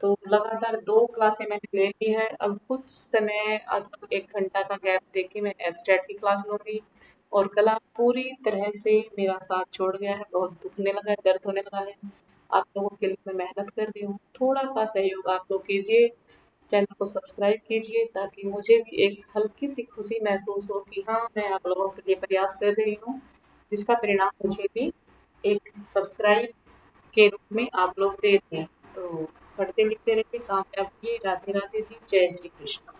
तो लगातार 2 क्लासें मैंने ले ली है। अब कुछ समय, अगर 1 घंटा का गैप देके मैं एब्स्ट्रैक्ट की क्लास लूँगी। और गला पूरी तरह से मेरा साथ छोड़ गया है, बहुत दुखने लगा है, दर्द होने लगा है। आप लोगों के लिए मैं मेहनत कर रही हूँ, थोड़ा-सा सहयोग आप लोग कीजिए, चैनल को सब्सक्राइब कीजिए, ताकि मुझे भी एक हल्की-सी खुशी महसूस हो कि हाँ, मैं आप लोगों के लिए प्रयास कर रही हूँ, जिसका परिणाम मुझे भी एक सब्सक्राइब के रूप में आप लोग दे दें। तो पढ़ते लिखते रहिए, कामयाब रहिए। राधे राधे जी, जय श्री कृष्ण।